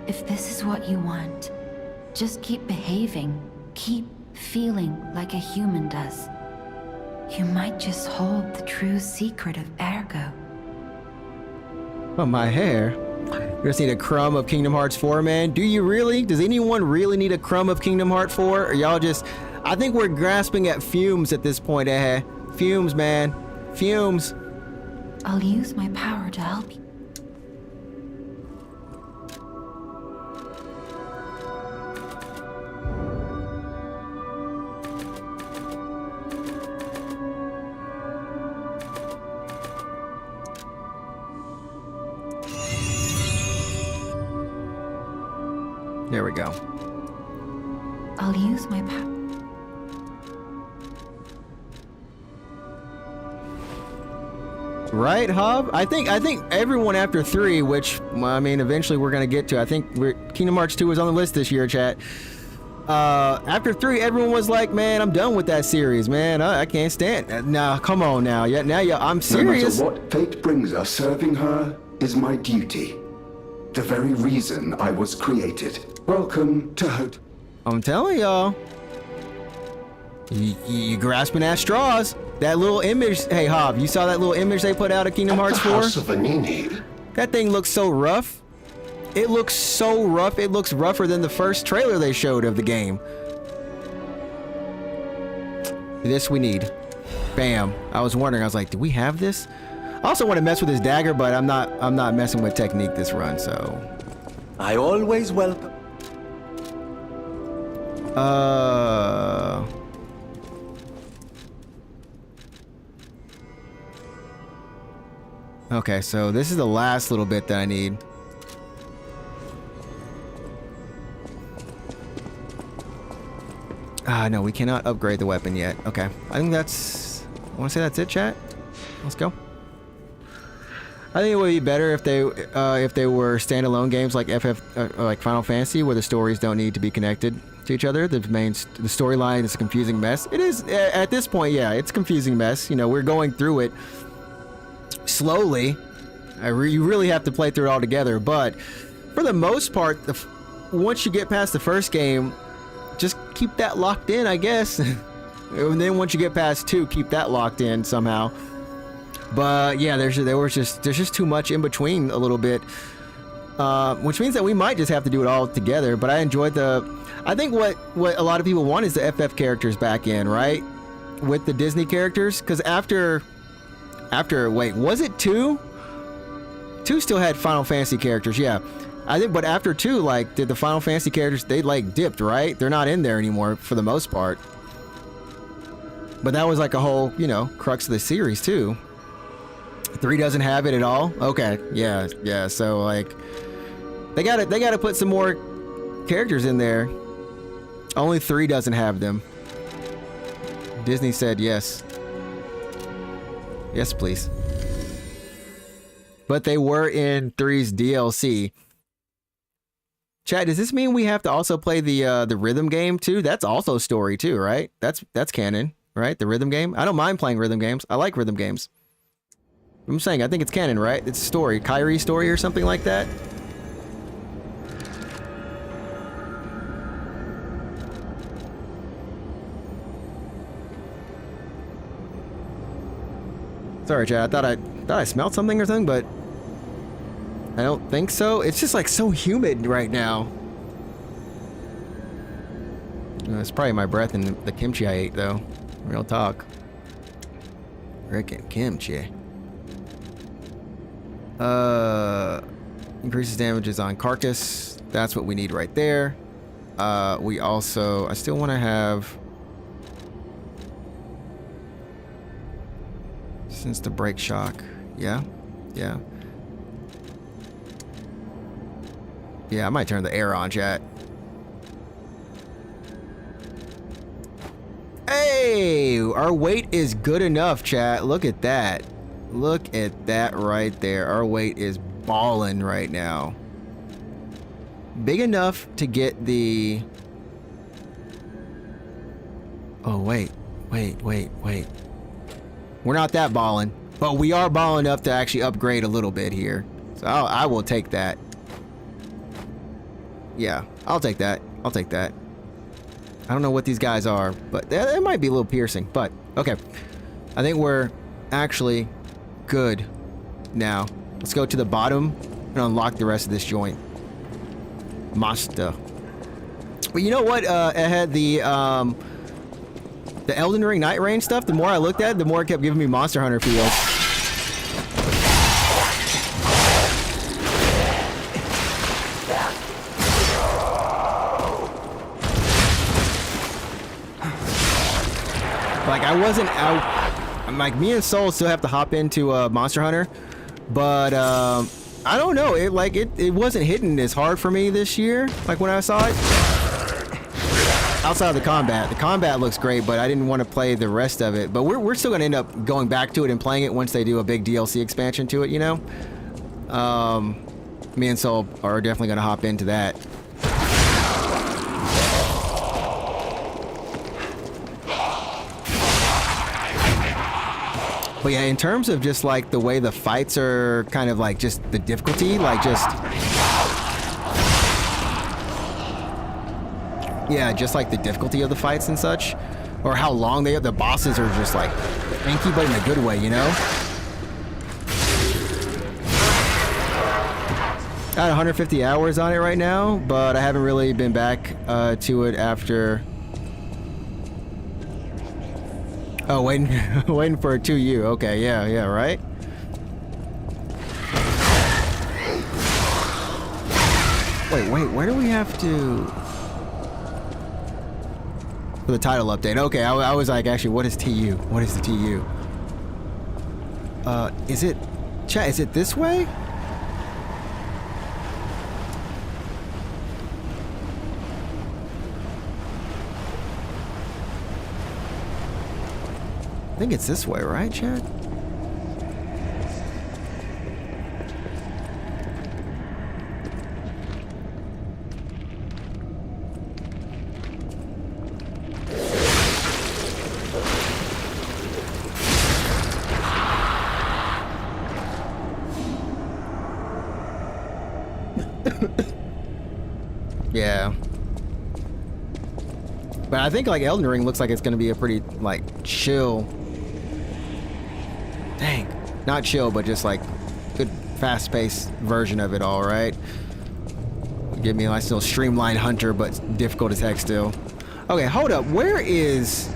If this is what you want, just keep behaving. Keep feeling like a human does. You might just hold the true secret of ergo. Oh, my hair. You just need a crumb of Kingdom Hearts 4, man. Do you really? Does anyone really need a crumb of Kingdom Hearts 4? Or y'all just... I think we're grasping at fumes at this point, Fumes, man. Fumes. I'll use my power to help you. There we go. I'll use my power. Right, Hob? I think everyone after 3, which I mean, eventually we're gonna get to. I think Kingdom Hearts 2 was on the list this year, chat. After 3, everyone was like, "Man, I'm done with that series, man. I can't stand it." Nah, come on now. Yeah, now I'm serious. No matter what fate brings us, serving her is my duty. The very reason I was created. Welcome to Hope. I'm telling y'all. You grasping at straws. That little image, hey Hob, you saw that little image they put out of Kingdom Hearts 4? House of Vanini. That thing looks so rough. It looks so rough. It looks rougher than the first trailer they showed of the game. This we need. Bam. I was wondering, I was like, do we have this? I also want to mess with his dagger, but I'm not messing with technique this run, so. I always welcome. Okay, so this is the last little bit that I need. No, we cannot upgrade the weapon yet. Okay, I think that's... I want to say that's it, chat. Let's go. I think it would be better if they were standalone games like like Final Fantasy, where the stories don't need to be connected to each other. The storyline is a confusing mess. It is at this point, yeah, it's a confusing mess. You know, we're going through it slowly. You really have to play through it all together, but for the most part, once you get past the first game, just keep that locked in, I guess. And then once you get past 2, keep that locked in somehow. But yeah, there's just too much in between a little bit, which means that we might just have to do it all together. But I enjoyed I think what a lot of people want is the FF characters back in, right? With the Disney characters, because after wait, was it 2? 2 still had Final Fantasy characters, yeah. I think, but after 2, like, did the Final Fantasy characters, they like dipped, right? They're not in there anymore for the most part. But that was like a whole, you know, crux of the series too. 3 doesn't have it at all? Okay, yeah, so like, they gotta put some more characters in there. Only 3 doesn't have them. Disney said yes. Yes, please. But they were in 3's DLC. Chat, does this mean we have to also play the rhythm game too? That's also story too, right? That's canon, right? The rhythm game. I don't mind playing rhythm games. I like rhythm games. I'm saying, I think it's canon, right? It's story, Kyrie story or something like that. Sorry, chat. I thought I smelled something or something, but I don't think so. It's just like so humid right now. It's probably my breath and the kimchi I ate, though. Real talk. Frickin' kimchi. Increases damages on carcass. That's what we need right there. We also... I still want to have... Since the break shock. Yeah. Yeah, I might turn the air on, chat. Hey! Our weight is good enough, chat. Look at that. Look at that right there. Our weight is ballin' right now. Big enough to get the... Oh, wait. We're not that ballin', but we are ballin' up to actually upgrade a little bit here. So I will take that. Yeah, I'll take that. I don't know what these guys are, but that might be a little piercing, but okay. I think we're actually good now. Let's go to the bottom and unlock the rest of this joint. Master. But you know what? I had the Elden Ring Night Rain stuff. The more I looked at it, the more it kept giving me Monster Hunter feels. Like, I wasn't out. I'm like, me and Soul still have to hop into Monster Hunter, but I don't know. It wasn't hitting as hard for me this year. Like when I saw it. Outside of the combat looks great, but I didn't want to play the rest of it. But we're still gonna end up going back to it and playing it once they do a big DLC expansion to it. You know. Me and Soul are definitely gonna hop into that. But yeah, in terms of just like the way the fights are kind of like just the difficulty, like just... Yeah, just like the difficulty of the fights and such. Or how long the bosses are just like inky, but in a good way, you know? I had 150 hours on it right now, but I haven't really been back to it after... Oh, waiting, waiting for a 2U. Okay, yeah, right? Wait, where do we have to... For the title update. Okay, I was like, actually, what is TU? What is the TU? Is it... Chat, is it this way? I think it's this way, right, chat? Yeah. But I think like Elden Ring looks like it's gonna be a pretty like chill. Dang. Not chill, but just like good fast-paced version of it all, right? Give me a nice little streamlined hunter, but difficult as heck still. Okay, hold up. Where is...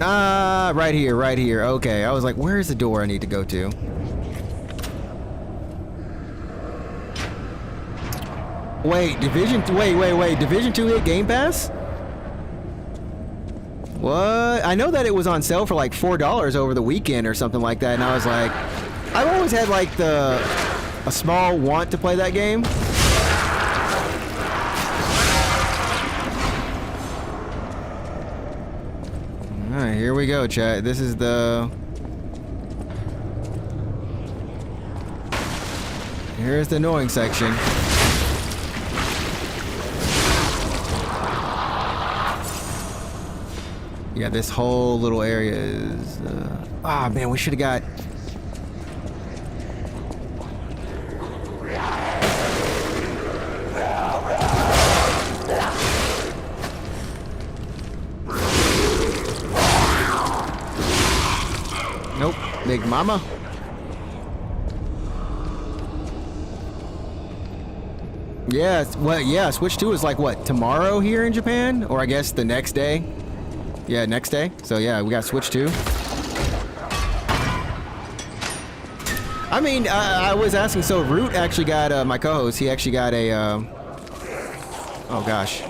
Ah, right here, right here. Okay, I was like, where's the door I need to go to? Wait, Division 2 hit Game Pass? What? I know that it was on sale for like $4 over the weekend or something like that, and I was like, I've always had like a small want to play that game. Alright, here we go, chat. This is the... Here's the annoying section. Yeah, this whole little area is... Ah, man, we should have got... Nope, Big Mama. Yeah, well, yeah, Switch 2 is like, what, tomorrow here in Japan? Or I guess the next day? Yeah, next day. So yeah, we got Switch 2. I mean, I was asking, so Root actually got, my co-host, he actually got a, oh gosh.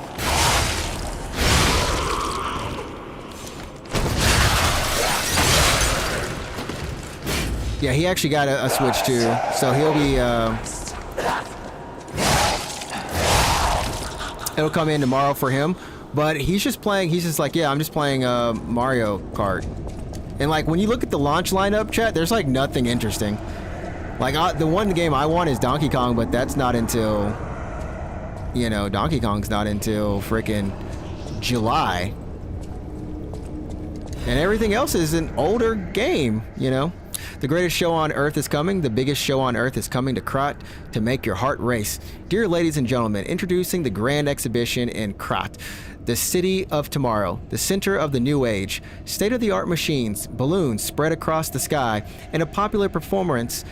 Yeah, he actually got a Switch 2, so he'll be, it'll come in tomorrow for him. But he's just playing, he's just like, yeah, I'm just playing Mario Kart. And like, when you look at the launch lineup, chat, there's like nothing interesting. Like, the one game I want is Donkey Kong, but that's not until, you know, Donkey Kong's not until frickin' July. And everything else is an older game, you know? The greatest show on earth is coming. The biggest show on earth is coming to Krat to make your heart race. Dear ladies and gentlemen, introducing the grand exhibition in Krat, the city of tomorrow, the center of the new age. State-of-the-art machines, balloons spread across the sky, and a popular performance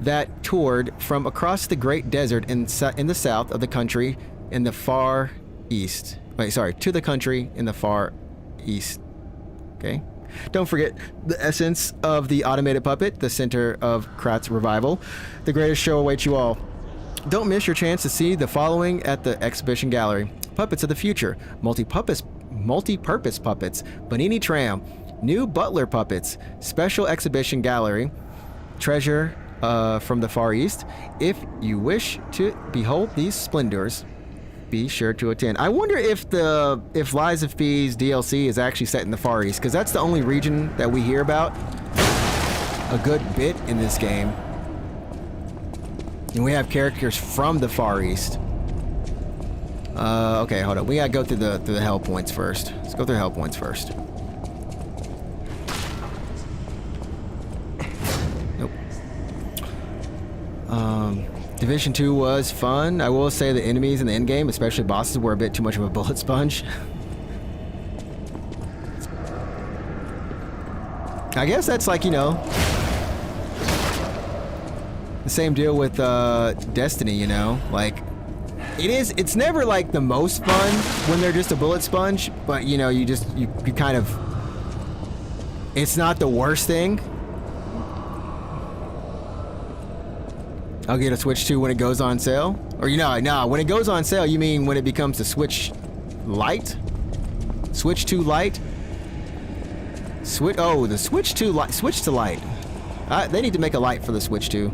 that toured from across the great desert in the south of the country in the far east. Wait, sorry, to the country in the far east. Okay. Don't forget the essence of the automated puppet, the center of Krat's revival. The greatest show awaits you all. Don't miss your chance to see the following at the exhibition gallery. Puppets of the future, multi-purpose puppets, Bonini Tram, new butler puppets, special exhibition gallery, treasure from the Far East. If you wish to behold these splendors, be sure to attend. I wonder if Lies of P's DLC is actually set in the Far East, because that's the only region that we hear about a good bit in this game. And we have characters from the Far East. Okay, hold up. We gotta go through the hell points first. Let's go through hell points first. Nope. Division 2 was fun. I will say the enemies in the end game, especially bosses, were a bit too much of a bullet sponge. I guess that's like, you know, the same deal with Destiny, you know? Like, It's never like the most fun when they're just a bullet sponge, but you know, you kind of, it's not the worst thing. I'll get a Switch 2 when it goes on sale. Or no, when it goes on sale, you mean when it becomes the Switch Lite? Switch 2 Lite? The Switch 2 Lite. Switch to Lite. They need to make a Lite for the Switch 2.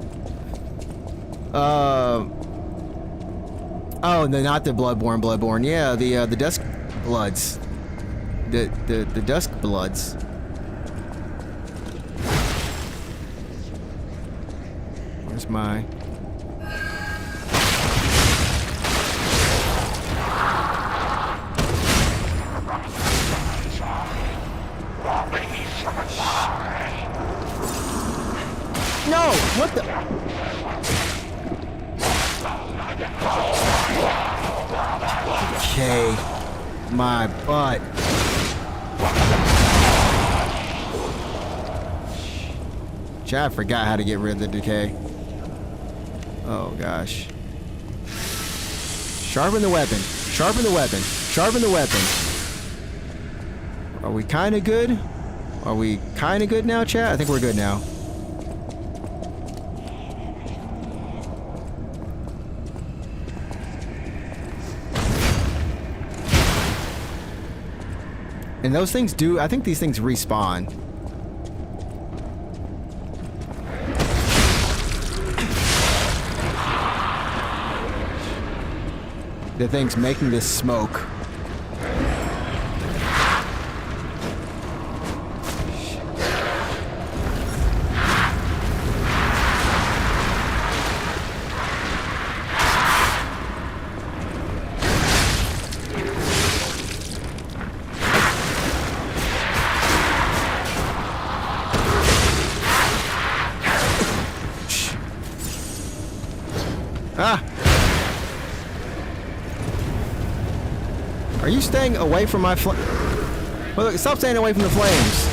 Oh, no, not the Bloodborne. Yeah, the Dusk Bloods. The Dusk Bloods. Where's my... No! What the... Okay. My butt. I forgot how to get rid of the decay. Oh, gosh. Sharpen the weapon. Sharpen the weapon. Sharpen the weapon. Are we kind of good? Are we kind of good now, chat? I think we're good now. And those things do... I think these things respawn. The thing's making this smoke. Ah! Are you staying away from my flame? Well, look, stop staying away from the flames.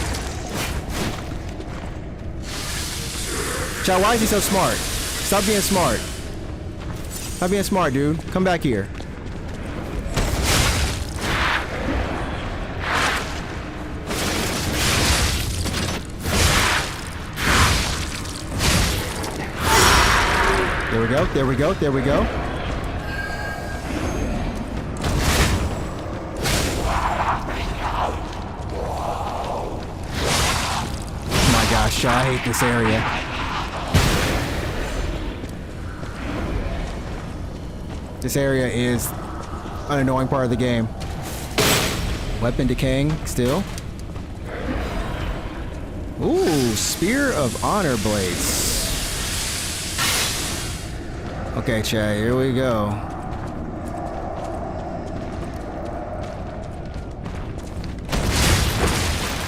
Chad, why is he so smart? Stop being smart. Stop being smart, dude. Come back here. There we go, there we go, there we go. Oh my gosh, I hate this area. This area is an annoying part of the game. Weapon decaying still. Ooh, Spear of Honor Blades. Okay, Chad, here we go.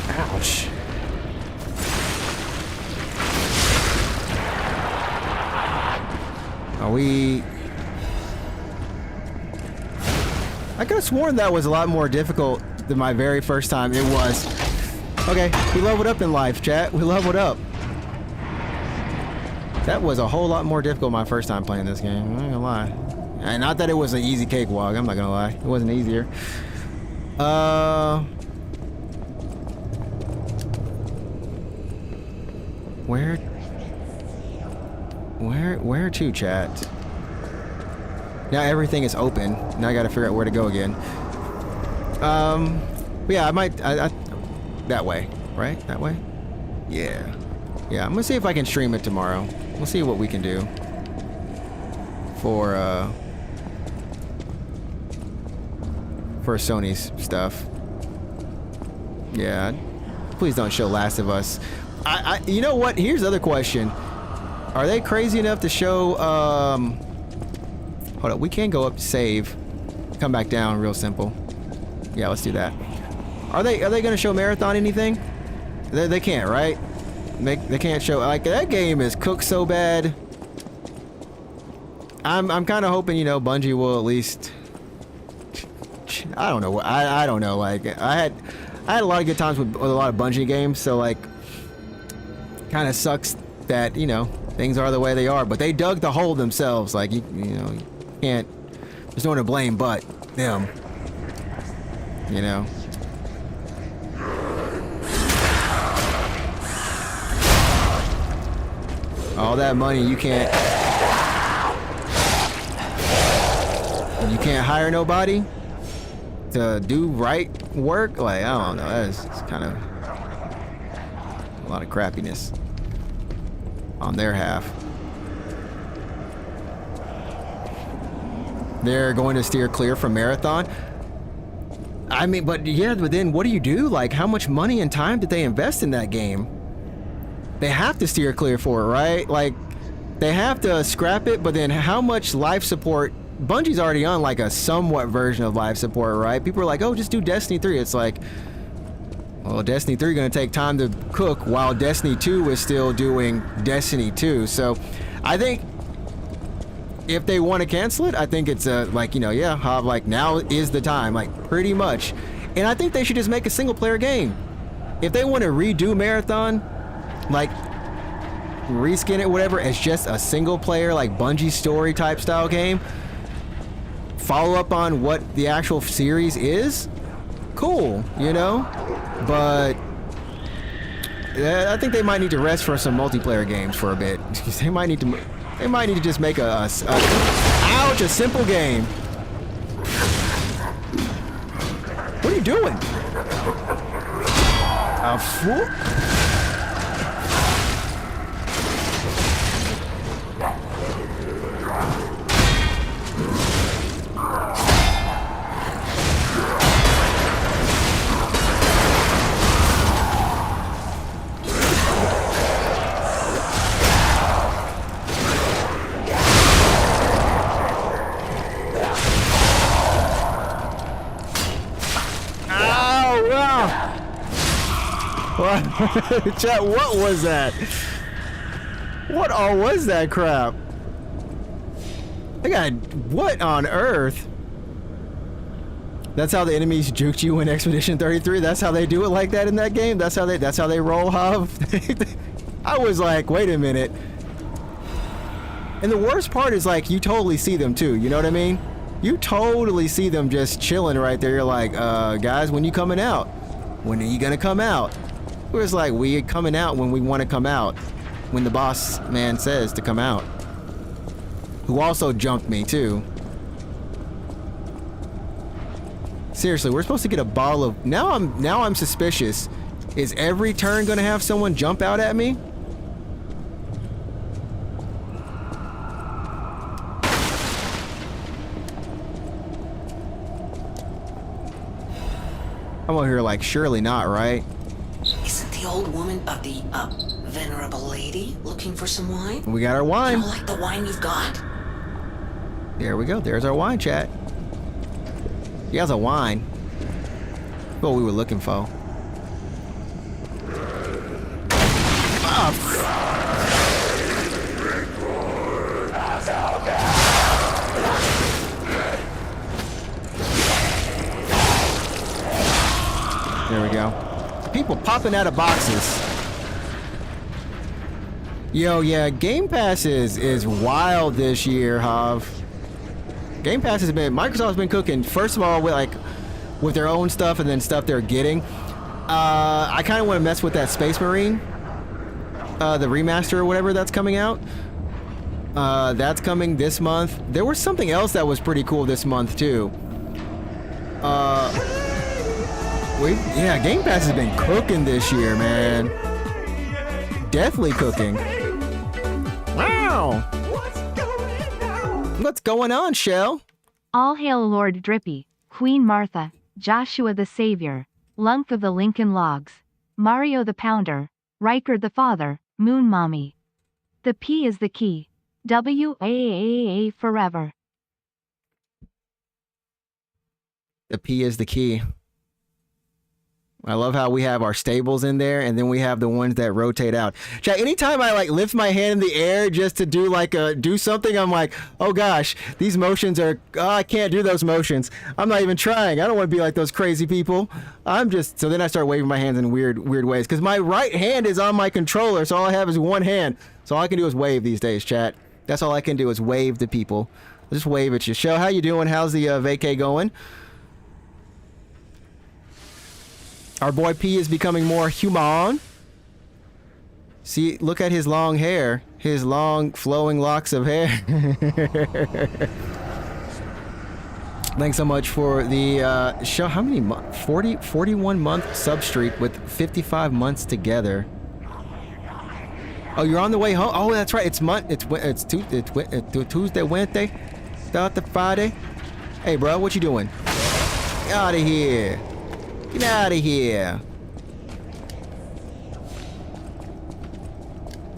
Ouch. Are we... I could have sworn that was a lot more difficult than my very first time. It was. Okay, we leveled up in life, chat. We leveled up. That was a whole lot more difficult my first time playing this game. I'm not gonna lie. And not that it was an easy cakewalk. I'm not gonna lie. It wasn't easier. Where to, chat? Now everything is open. Now I gotta figure out where to go again. Yeah, I might... that way, right? That way? Yeah. Yeah, I'm gonna see if I can stream it tomorrow. We'll see what we can do for Sony's stuff. Yeah, please don't show Last of Us. You know what? Here's the other question: are they crazy enough to show? Hold up, we can go up to save, come back down, real simple. Yeah, let's do that. Are they gonna show Marathon anything? They can't, right? They can't show, like, that game is cooked so bad. I'm kind of hoping, you know, Bungie will at least, I don't know, I don't know, like, I had a lot of good times with a lot of Bungie games, so, like, kind of sucks that, you know, things are the way they are, but they dug the hole themselves. Like, you know, you There's no one to blame but them. You know? All that money, you can't hire nobody to do right work. Like, I don't know, that's kind of a lot of crappiness on their half. They're going to steer clear from Marathon. I mean, but then what do you do? Like, how much money and time did they invest in that game? They have to steer clear for it, right? Like, they have to scrap it, but then how much life support? Bungie's already on like a somewhat version of life support, right? People are like, oh, just do Destiny 3. It's like, well, Destiny 3 gonna take time to cook while Destiny 2 is still doing Destiny 2. So I think if they want to cancel it, I think it's like, you know, yeah, like now is the time, like pretty much. And I think they should just make a single player game. If they want to redo Marathon, like reskin it, whatever, as just a single player, like Bungie story type style game, follow up on what the actual series is, cool, you know? But I think they might need to rest for some multiplayer games for a bit. They might need to just make a simple game. What are you doing? A fool? Chat, what was that? What all was that crap? I got, what on earth? That's how the enemies juked you in Expedition 33? That's how they do it like that in that game? That's how they roll, Hav? I was like, wait a minute. And the worst part is like, you totally see them too, you know what I mean? You totally see them just chilling right there. You're like, guys, when you coming out? When are you gonna come out? It was like, we coming out when we want to come out. When the boss man says to come out. Who also jumped me too. Seriously, we're supposed to get a ball of... Now I'm suspicious. Is every turn gonna have someone jump out at me? I'm over here like, surely not, right? Isn't the old woman, the venerable lady looking for some wine? We got our wine. I like the wine you've got. There we go. There's our wine, chat. He has a wine. What we were looking for. There we go. People popping out of boxes. Yo, yeah, Game Pass is wild this year, Hav. Game Pass has been... Microsoft's been cooking, first of all, with their own stuff and then stuff they're getting. I kind of want to mess with that Space Marine. The remaster or whatever that's coming out. That's coming this month. There was something else that was pretty cool this month, too. Yeah, Game Pass has been cooking this year, man. Definitely cooking. Wow. What's going on, Shell? All hail Lord Drippy, Queen Martha, Joshua the Savior, Lunk of the Lincoln Logs, Mario the Pounder, Riker the Father, Moon Mommy. The P is the key. WAAA forever. The P is the key. I love how we have our stables in there, and then we have the ones that rotate out. Chat, anytime I like lift my hand in the air just to do like do something, I'm like, oh gosh, these motions are, I can't do those motions. I'm not even trying. I don't want to be like those crazy people. So then I start waving my hands in weird ways because my right hand is on my controller, so all I have is one hand. So all I can do is wave these days, chat. That's all I can do is wave to people. Just wave at you. Shell, how you doing? How's the vacay going? Our boy P is becoming more human. See, look at his long hair. His long, flowing locks of hair. Thanks so much for the show. How many months? 41 month sub streak with 55 months together. Oh, you're on the way home. Oh, that's right. It's Tuesday, Wednesday, Thursday, Friday. Hey, bro, what you doing? Get out of here. Get out of here.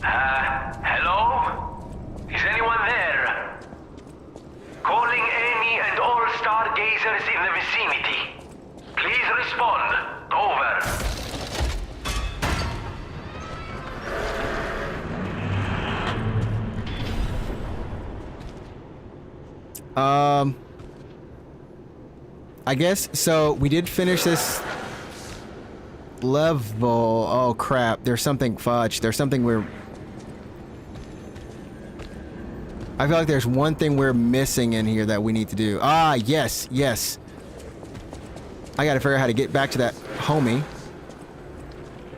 Hello? Is anyone there? Calling any and all stargazers in the vicinity. Please respond. Over. I guess, so we did finish this level. Oh, crap. There's something fudge. There's something we're... I feel like there's one thing we're missing in here that we need to do. Ah, yes, yes. I gotta figure out how to get back to that homie.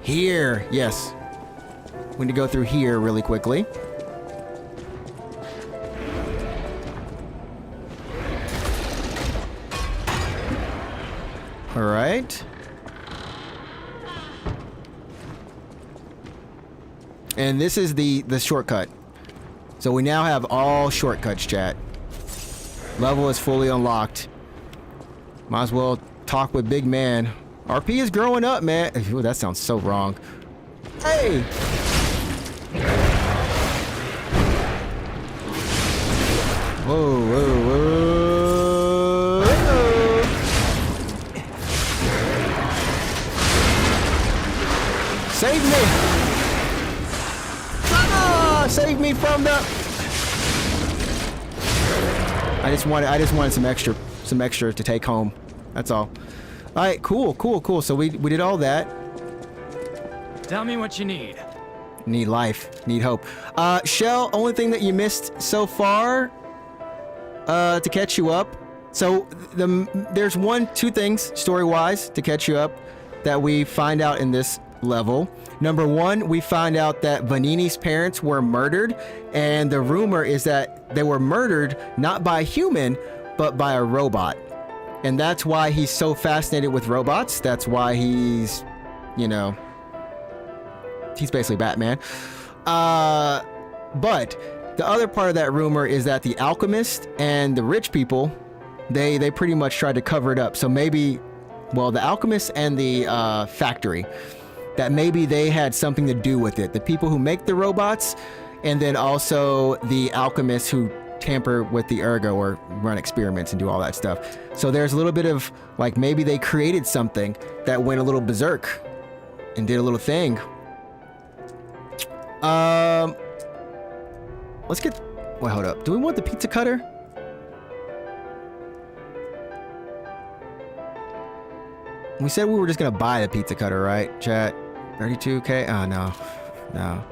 Here, yes. We need to go through here really quickly. All right. And this is the shortcut. So we now have all shortcuts, chat. Level is fully unlocked. Might as well talk with big man. RP is growing up, man. Ooh, that sounds so wrong. Hey! Whoa, whoa, whoa. Save me! Ah, save me from the... I just wanted some extra to take home. That's all. All right, cool. So we did all that. Tell me what you need. Need life, need hope. Shell, only thing that you missed so far to catch you up. So there's two things story-wise to catch you up that we find out in this level. Number one, we find out that Vanini's parents were murdered, and the rumor is that they were murdered not by a human, but by a robot. And that's why he's so fascinated with robots. That's why he's, you know, he's basically Batman. But the other part of that rumor is that the alchemist and the rich people, they pretty much tried to cover it up. So maybe, well, the alchemist and the factory, that maybe they had something to do with it. The people who make the robots, and then also the alchemists who tamper with the ergo or run experiments and do all that stuff. So there's a little bit of, like, maybe they created something that went a little berserk and did a little thing. Let's get... Wait, hold up. Do we want the pizza cutter? We said we were just gonna buy the pizza cutter, right, chat? 32K? Oh, no. No.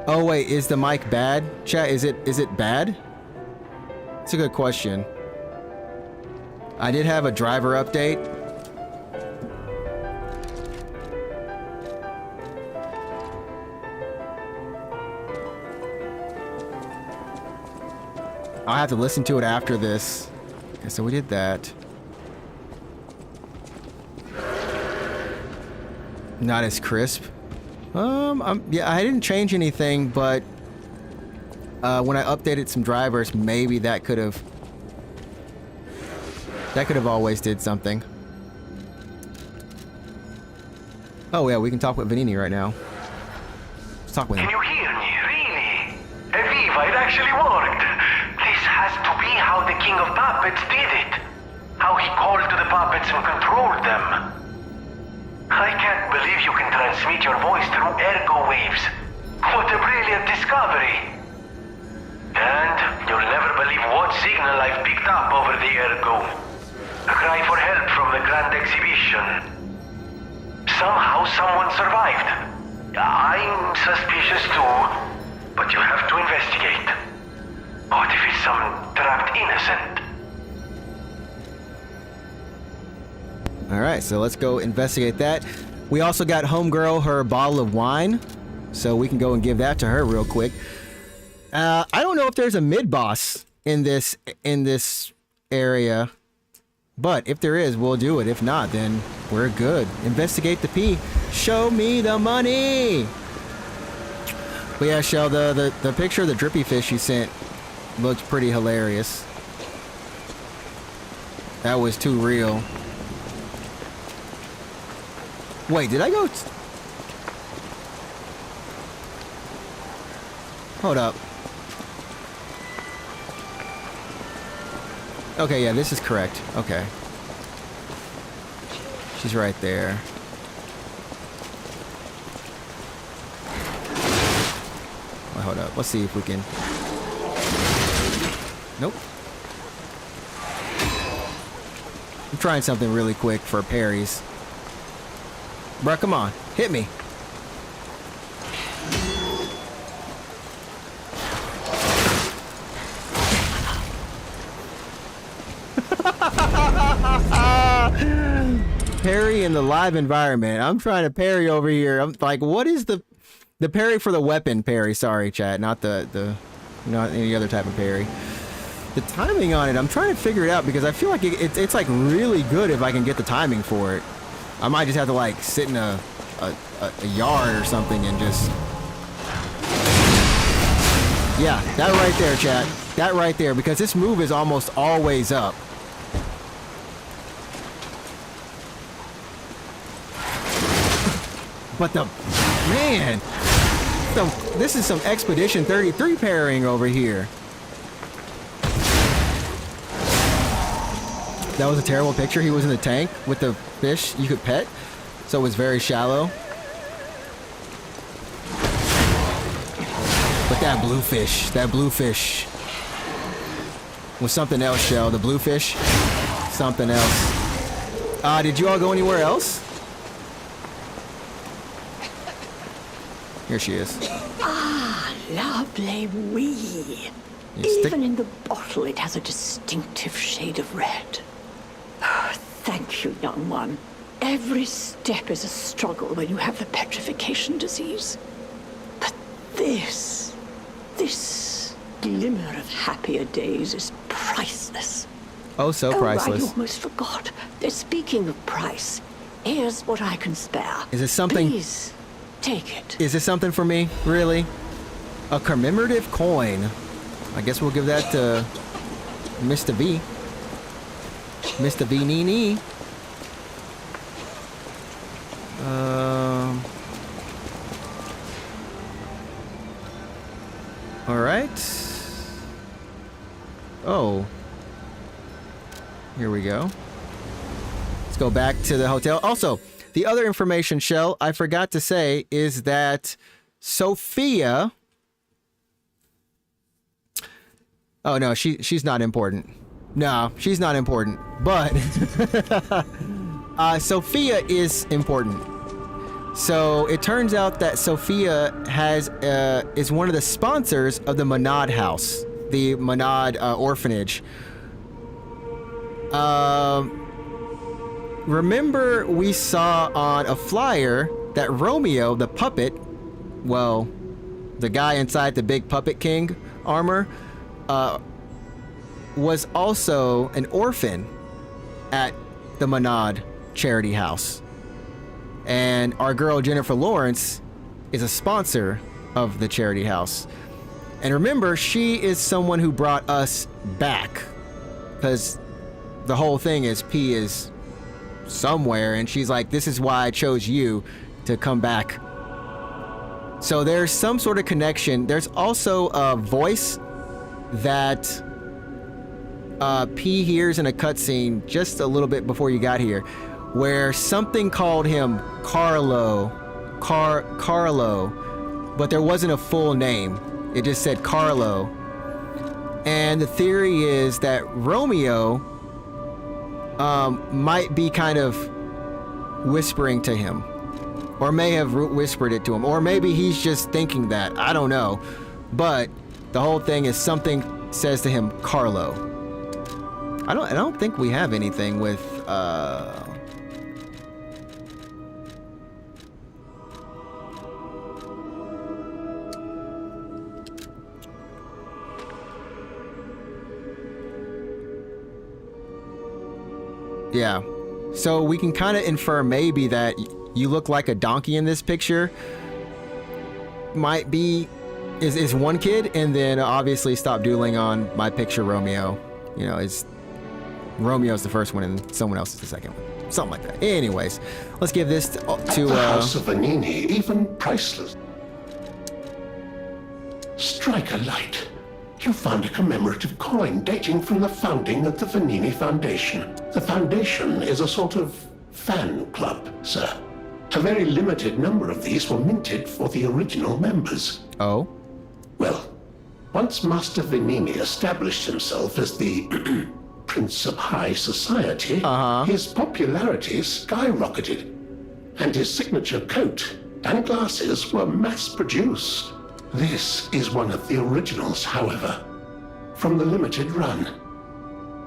Oh, wait, is the mic bad? Chat, is it bad? It's a good question. I did have a driver update. I'll have to listen to it after this. Okay, so we did that. Not as crisp. Yeah, I didn't change anything, but when I updated some drivers, maybe that could have always did something. Oh yeah, we can talk with Vanini right now. Let's talk with him. Can you hear me? Really? Eviva, it actually worked. This has to be how the King of Puppets did it. How he called to the puppets and controlled them. I can't believe you can transmit your voice through ergo waves. What a brilliant discovery. And you'll never believe what signal I've picked up over the ergo. A cry for help from the Grand Exhibition. Somehow someone survived. I'm suspicious too. But you have to investigate. What if it's some trapped innocent? All right, so let's go investigate that. We also got Homegirl her bottle of wine, so we can go and give that to her real quick. I don't know if there's a mid-boss in this area, but if there is, we'll do it. If not, then we're good. Investigate the P. Show me the money! But yeah, Shell, the picture of the drippy fish you sent looked pretty hilarious. That was too real. Wait, did I go... Hold up. Okay, yeah, this is correct. Okay. She's right there. Well, hold up. Let's see if we can... Nope. I'm trying something really quick for parries. Bruh, come on. Hit me. Parry in the live environment. I'm trying to parry over here. I'm like, what is the parry for the weapon parry? Sorry, chat, not not any other type of parry. The timing on it, I'm trying to figure it out because I feel like it's like really good if I can get the timing for it. I might just have to like sit in a yard or something and just... Yeah, that right there, chat. That right there, because this move is almost always up. But man, this is some Expedition 33 parrying over here. That was a terrible picture. He was in the tank with the fish you could pet, so it was very shallow. But that bluefish was something else, Shell. The bluefish, something else. Did you all go anywhere else? Here she is. Ah, lovely wee. Even in the bottle, it has a distinctive shade of red. Thank you, young one. Every step is a struggle when you have the petrification disease. But this glimmer of happier days is priceless. Oh, so priceless. I almost forgot. Speaking of price, here's what I can spare. Is it something? Please, take it. Is this something for me? Really? A commemorative coin. I guess we'll give that to Mr. V. Mr. V Nini. All right. Oh. Here we go. Let's go back to the hotel. Also, the other information, Shell, I forgot to say is that Sophia... Oh, no, she's not important. No, she's not important. But Sophia is important. So it turns out that Sophia is one of the sponsors of the Monad House, the Monad orphanage. Remember we saw on a flyer that Romeo, the puppet, well, the guy inside the big Puppet King armor, was also an orphan at the Monad charity house. And our girl Jennifer Lawrence is a sponsor of the charity house. And remember, she is someone who brought us back. Because the whole thing is P is somewhere, and she's like, this is why I chose you to come back. So there's some sort of connection. There's also a voice that P hears in a cutscene just a little bit before you got here, where something called him Carlo, but there wasn't a full name. It just said Carlo. And the theory is that Romeo might be kind of whispering to him, or may have whispered it to him, or maybe he's just thinking that. I don't know. but the whole thing is something says to him, Carlo. I don't think we have anything with yeah. So we can kind of infer maybe that you look like a donkey in this picture might be is one kid, and then obviously stop doodling on my picture Romeo. You know, is Romeo's the first one and someone else is the second one. Something like that. Anyways, let's give this to the House of Vanini, even priceless. Strike a light. You found a commemorative coin dating from the founding of the Vanini Foundation. The Foundation is a sort of fan club, sir. A very limited number of these were minted for the original members. Oh? Well, once Master Vanini established himself as the Prince of High Society, his popularity skyrocketed, and his signature coat and glasses were mass-produced. This is one of the originals, however, from the limited run.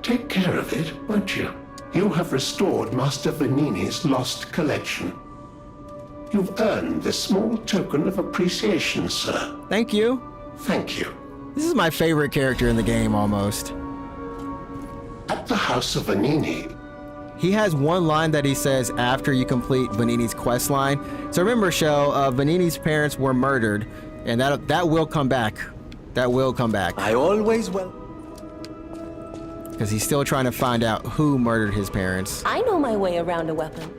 Take care of it, won't you? You have restored Master Vanini's lost collection. You've earned this small token of appreciation, sir. Thank you. Thank you. This is my favorite character in the game, almost. At the House of Vanini, he has one line that he says after you complete Vanini's quest line. So remember, Shell, Vanini's parents were murdered, and that will come back. That will come back. I always will. Because he's still trying to find out who murdered his parents. I know my way around a weapon.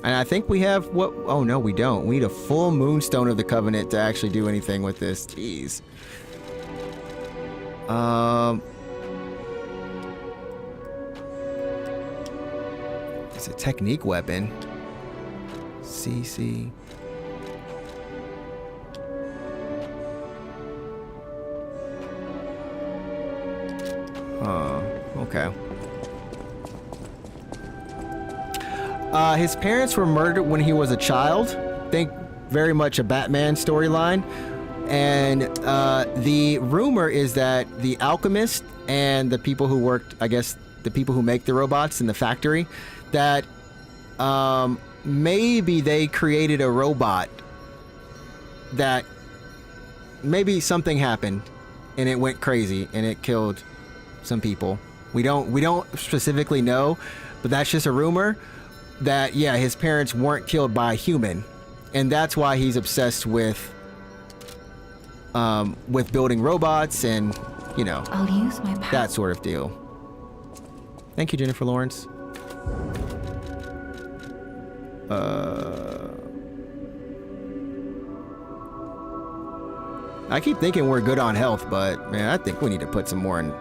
And I think we have what... Oh, no, we don't. We need a full Moonstone of the Covenant to actually do anything with this. Jeez. It's a technique weapon. CC. Okay. His parents were murdered when he was a child. Think very much a Batman storyline. And the rumor is that the alchemist and the people who worked, I guess, the people who make the robots in the factory, that maybe they created a robot that maybe something happened and it went crazy and it killed some people. We don't specifically know, but that's just a rumor that, yeah, his parents weren't killed by a human, and that's why he's obsessed with building robots and, you know, I'll use my power. That sort of deal. Thank you, Jennifer Lawrence. I keep thinking we're good on health, but man, I think we need to put some more in.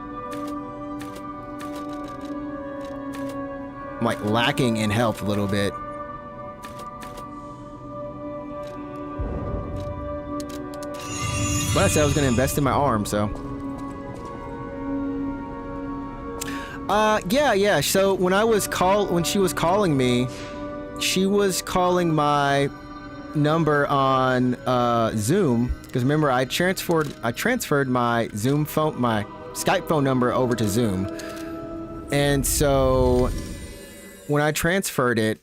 I'm like lacking in health a little bit. But I said I was gonna invest in my arm, so. Yeah. So when she was calling me, she was calling my number on Zoom, because remember I transferred my Zoom phone, my Skype phone number over to Zoom, and so when I transferred it,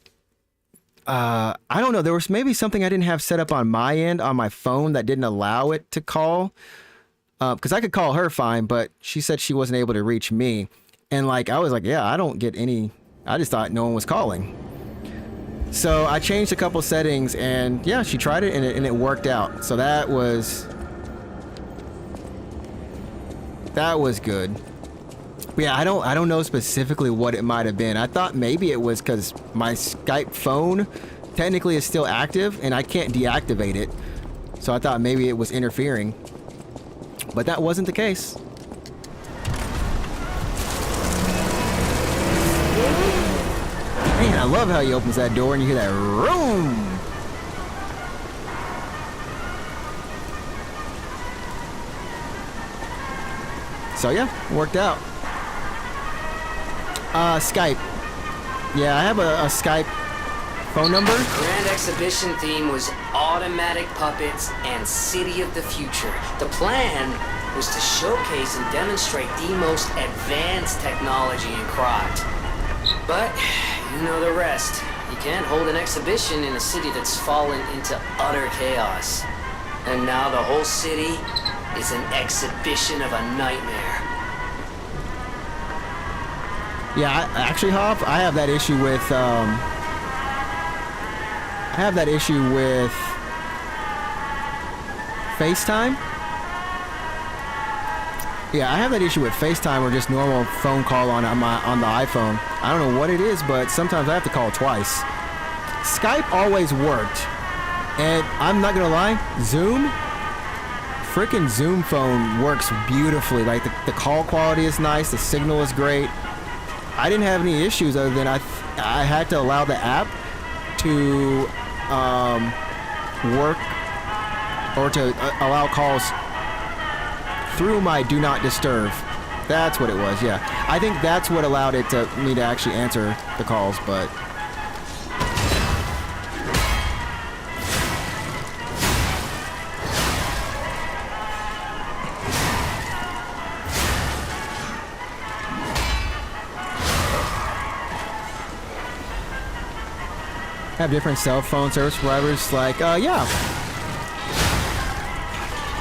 I don't know, there was maybe something I didn't have set up on my end on my phone that didn't allow it to call, because I could call her fine, but she said she wasn't able to reach me, and like I was like, yeah, I don't get any. I just thought no one was calling. So I changed a couple settings, and yeah, she tried it, and it worked out. So that was good. But yeah, I don't know specifically what it might have been. I thought maybe it was because my Skype phone technically is still active, and I can't deactivate it. So I thought maybe it was interfering, but that wasn't the case. Man, I love how he opens that door and you hear that room. So yeah, worked out. Skype. Yeah, I have a Skype phone number? Grand exhibition theme was automatic puppets and City of the Future. The plan was to showcase and demonstrate the most advanced technology in Krot. But, you know the rest. You can't hold an exhibition in a city that's fallen into utter chaos. And now the whole city is an exhibition of a nightmare. Yeah, actually, Hop, I have that issue with, FaceTime. Yeah, I have that issue with FaceTime or just normal phone call on the iPhone. I don't know what it is, but sometimes I have to call twice. Skype always worked. And I'm not gonna lie, frickin' Zoom phone works beautifully. Like the call quality is nice, the signal is great. I didn't have any issues other than I had to allow the app to work or to allow calls through my do not disturb. That's what it was. Yeah, I think that's what allowed it to me to actually answer the calls. But have different cell phone service providers. Like, yeah.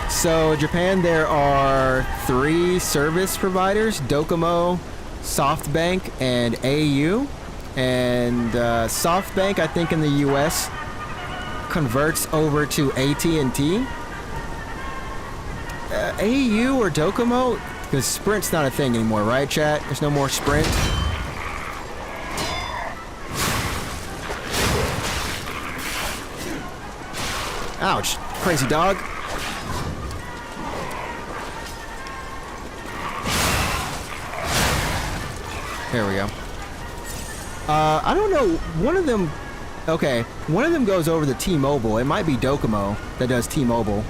So Japan, there are 3 service providers: Docomo, SoftBank, and au. And SoftBank, I think in the US, converts over to AT&T. au or Docomo, because Sprint's not a thing anymore, right, chat? There's no more Sprint. Ouch, crazy dog. There we go. I don't know, one of them goes over to T-Mobile. It might be Docomo that does T-Mobile.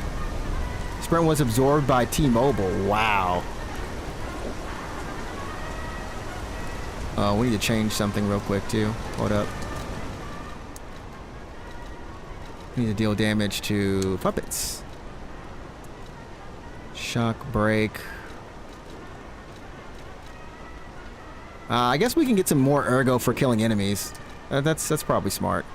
Sprint was absorbed by T-Mobile. Wow. We need to change something real quick too. Hold up. We need to deal damage to puppets. Shock break. I guess we can get some more ergo for killing enemies. That's probably smart.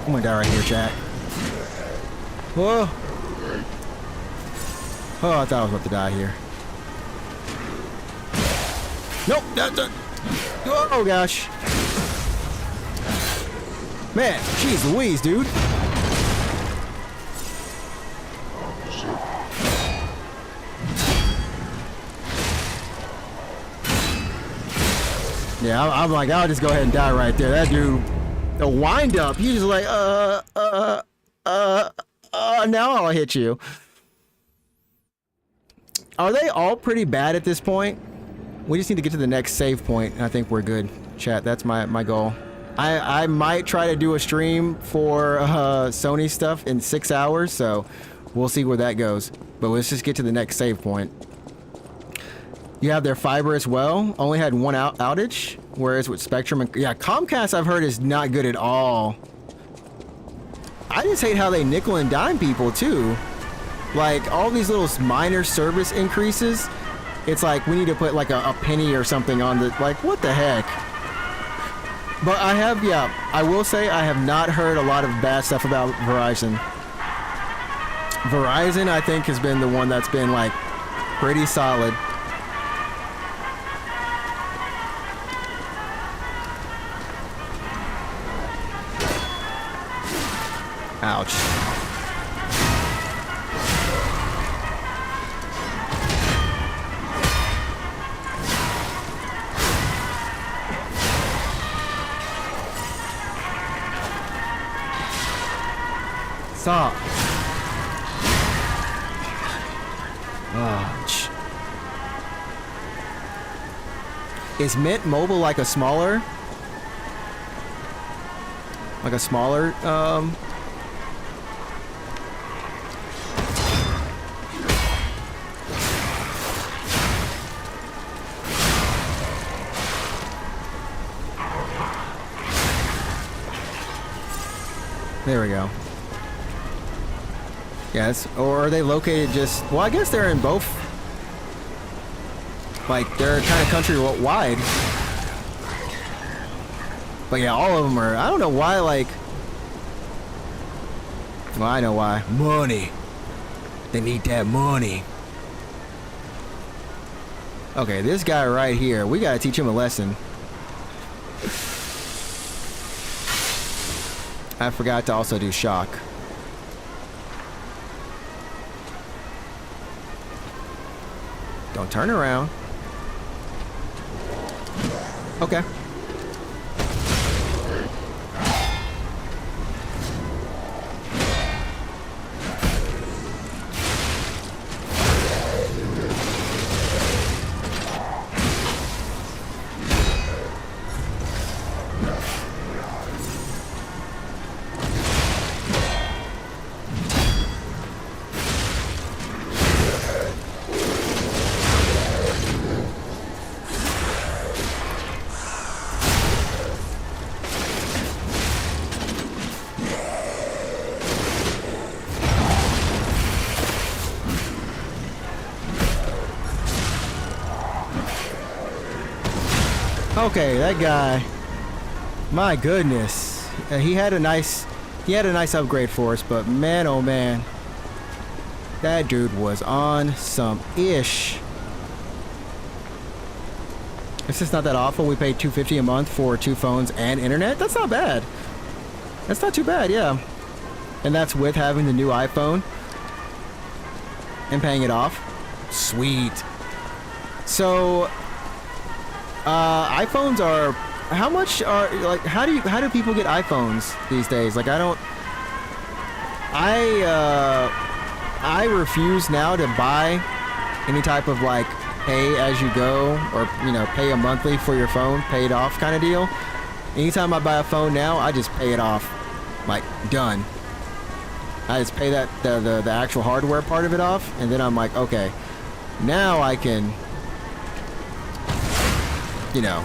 I'm gonna die right here, chat. Whoa. Oh, I thought I was about to die here. Nope. Oh, gosh. Man, jeez Louise, dude. Yeah, I'm like, I'll just go ahead and die right there. That dude... The wind up, he's just like, now I'll hit you. Are they all pretty bad at this point? We just need to get to the next save point, and I think we're good. Chat, that's my goal. I might try to do a stream for Sony stuff in 6 hours, so we'll see where that goes. But let's just get to the next save point. You have their fiber as well. Only had one outage, whereas with Spectrum and yeah, Comcast I've heard is not good at all. I just hate how they nickel and dime people too. Like all these little minor service increases, it's like we need to put like a penny or something on the like what the heck. But I will say I have not heard a lot of bad stuff about Verizon. Verizon I think has been the one that's been like pretty solid. Ouch. Stop. Is Mint Mobile like a smaller? Like a smaller, There we go. Yes, or are they located just... Well, I guess they're in both. Like, they're kind of country-wide. But yeah, all of them are... I don't know why, like... Well, I know why. Money. They need that money. Okay, this guy right here, we gotta teach him a lesson. I forgot to also do shock. Don't turn around. Okay. Okay, that guy. My goodness, he had a nice upgrade for us, but man, oh man, that dude was on some ish. It's just not that awful. We paid $250 a month for 2 phones and internet. That's not bad. That's not too bad, yeah. And that's with having the new iPhone and paying it off. Sweet. So. iPhones are, how much are, like, how do people get iPhones these days? Like, I refuse now to buy any type of, like, pay as you go, or, you know, pay a monthly for your phone, pay it off kind of deal. Anytime I buy a phone now, I just pay it off, like, done. I just pay that, the actual hardware part of it off, and then I'm like, okay, now I can, you know.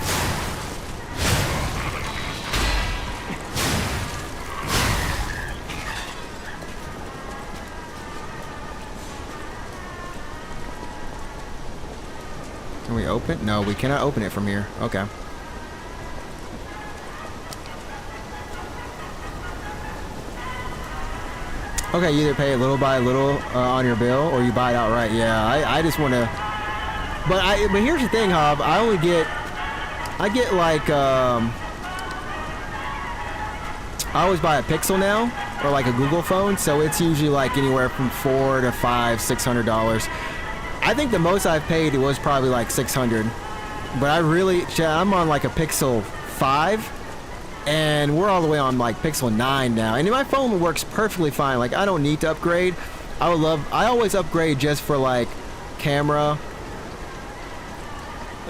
Can we open? No, we cannot open it from here. Okay. Okay, you either pay little by little on your bill, or you buy it outright. Yeah, I just want to. But here's the thing, Hob. I get like, I always buy a Pixel now, or like a Google phone, so it's usually like anywhere from $400 to $500, $600. I think the most I've paid, it was probably like $600. But I'm on like a Pixel 5, and we're all the way on like Pixel 9 now. And my phone works perfectly fine. Like, I don't need to upgrade. I always upgrade just for like camera,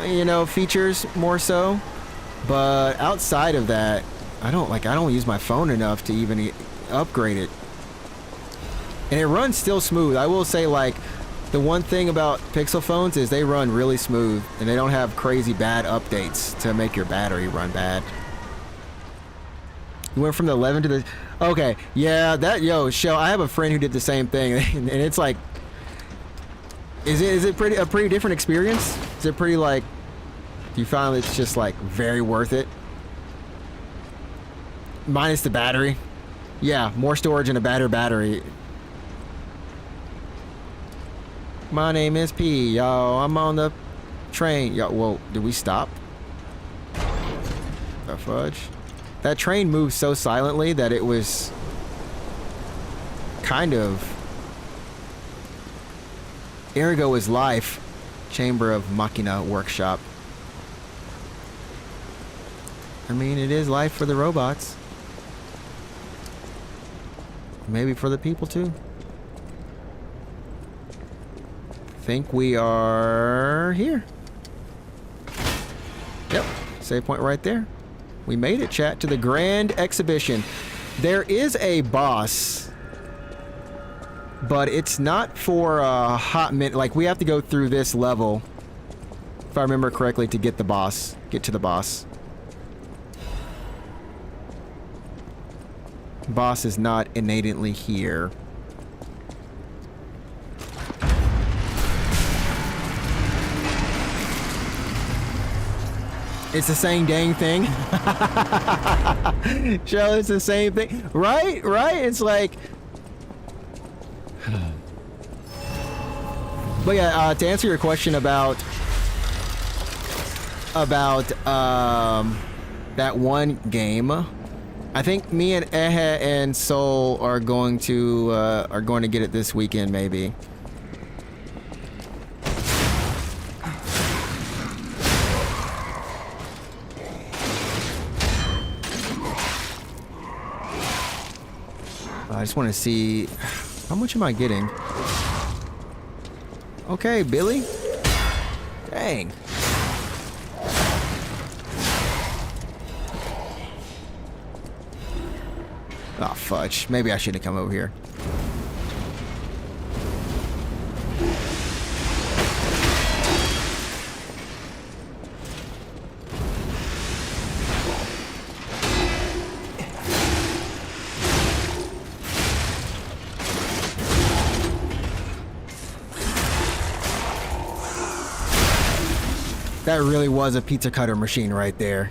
you know, features more so. But outside of that, I don't use my phone enough to even upgrade it. And it runs still smooth. I will say, like, the one thing about Pixel phones is they run really smooth, and they don't have crazy bad updates to make your battery run bad. You went from the 11 to the... Okay, yeah, Shell, I have a friend who did the same thing, and it's like... Is it a pretty different experience? Is it pretty, like... Do you find it's just, like, very worth it? Minus the battery. Yeah, more storage and a better battery. My name is P, yo. I'm on the train. Yo, whoa, did we stop? The fudge. That train moved so silently that it was kind of... Ergo is life. Chamber of Machina Workshop. I mean, it is life for the robots. Maybe for the people too. think we are here. Yep, save point right there. We made it, chat, to the Grand Exhibition. There is a boss, but it's not for a hot minute. Like, we have to go through this level, if I remember correctly, to get the boss. Get to the boss. Boss is not innately here. It's the same dang thing. Shell, it's the same thing. Right? It's like... But yeah, to answer your question about that one game, I think me and Ehe and Soul are going to get it this weekend, maybe. I just want to see how much am I getting. Okay, Billy. Dang. Oh, fudge. Maybe I should have come over here. That really was a pizza cutter machine right there.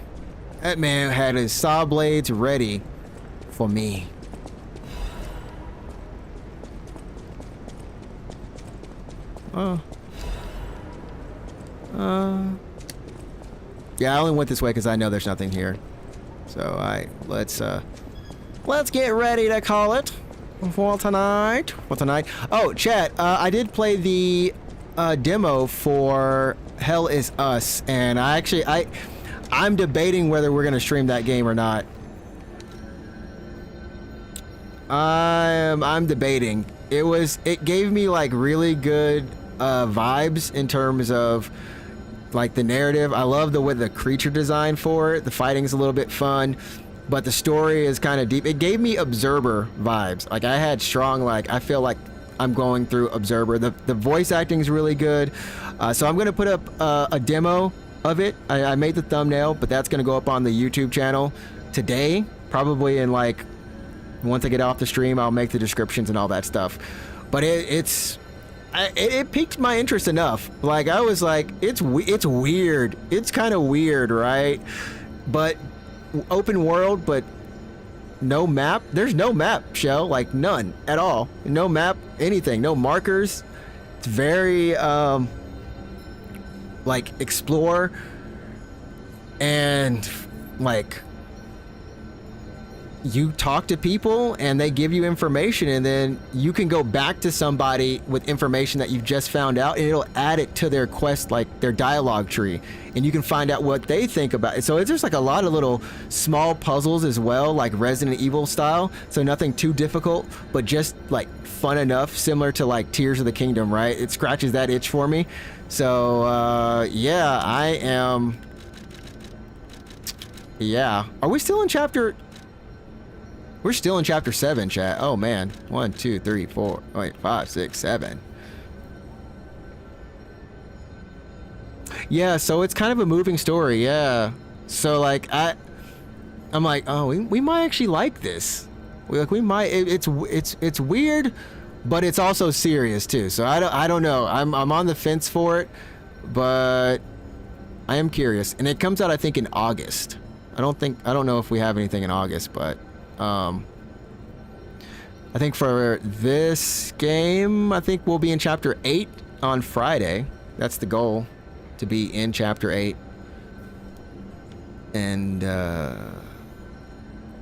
That man had his saw blades ready for me. Yeah, I only went this way because I know there's nothing here. So let's get ready to call it for tonight. Oh, chat, I did play the demo for Hell Is Us, and I'm debating whether we're gonna stream that game or not. I'm debating. It gave me like really good vibes in terms of like the narrative. I love the creature design for it. The fighting's a little bit fun, but the story is kind of deep. It gave me Observer vibes. Like I had strong, like I feel like I'm going through Observer. The voice acting is really good. So I'm gonna put up a demo of it. I made the thumbnail, but that's gonna go up on the YouTube channel today, probably in like once I get off the stream. I'll make the descriptions and all that stuff. But it piqued my interest enough. Like I was like, it's weird. It's kind of weird, right? But open world, but no map. There's no map, Shell. Like none at all. No map, anything. No markers. It's very like explore and like you talk to people and they give you information, and then you can go back to somebody with information that you've just found out, and it'll add it to their quest, like their dialogue tree, and you can find out what they think about it. So it's just like a lot of little small puzzles as well, like Resident Evil style. So nothing too difficult, but just like fun enough, similar to like Tears of the Kingdom, right? It scratches that itch for me. So yeah, I am. Yeah, are we still in chapter? We're still in chapter 7, chat. Oh man. 1, 2, 3, 4, wait, 5, 6, 7. Yeah, so it's kind of a moving story, yeah. So like I'm like, oh, we might actually like this. We might. It's weird, but it's also serious too. So I don't know. I'm on the fence for it, but I am curious. And it comes out, I think, in August. I don't know if we have anything in August, but I think for this game, I think we'll be in chapter 8 on Friday. That's the goal, to be in chapter 8. And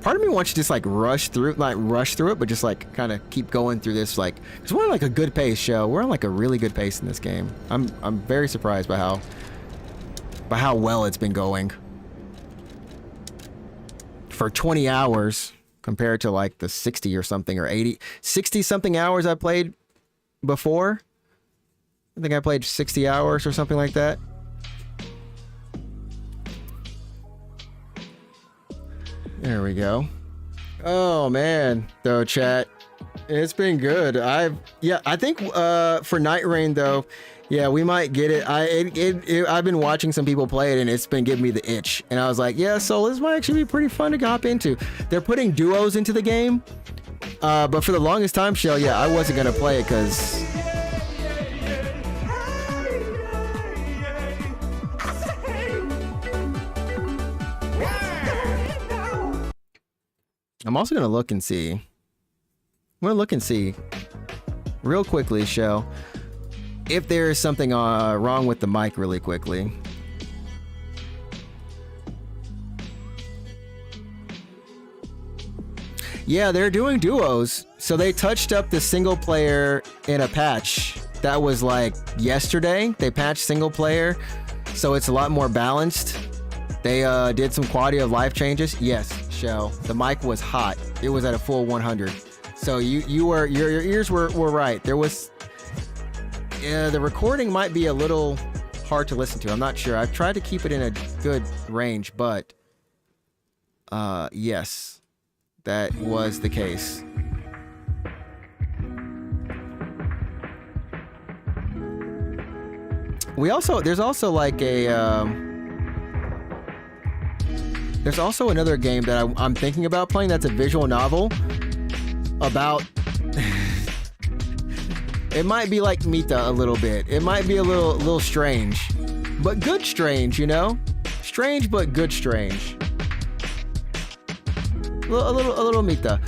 part of me wants to just like rush through it, but just like kind of keep going through this, like, because we're on like a good pace, show. We're on like a really good pace in this game. I'm very surprised by how well it's been going for 20 hours. Compared to like the 60 or something or 60 something hours I played before. I think I played 60 hours or something like that. There we go. Oh man, though, chat, it's been good. I think for Night Rain though, yeah, we might get it. I've been watching some people play it, and it's been giving me the itch. And I was like, yeah, so this might actually be pretty fun to hop into. They're putting duos into the game, but for the longest time, Shell, yeah, I wasn't gonna play it because. I'm also gonna look and see. I'm gonna look and see real quickly, Shell, if there is something wrong with the mic really quickly. Yeah, they're doing duos. So they touched up the single player in a patch that was like yesterday. They patched single player, so it's a lot more balanced. They did some quality of life changes. Yes, Shell, the mic was hot. It was at a full 100. So your ears were right. There was the recording might be a little hard to listen to. I'm not sure. I've tried to keep it in a good range, but yes, that was the case. There's also another game that I'm thinking about playing that's a visual novel about. It might be like Mita a little bit. It might be a little strange, but good strange, you know? Strange but good strange. A little Mita.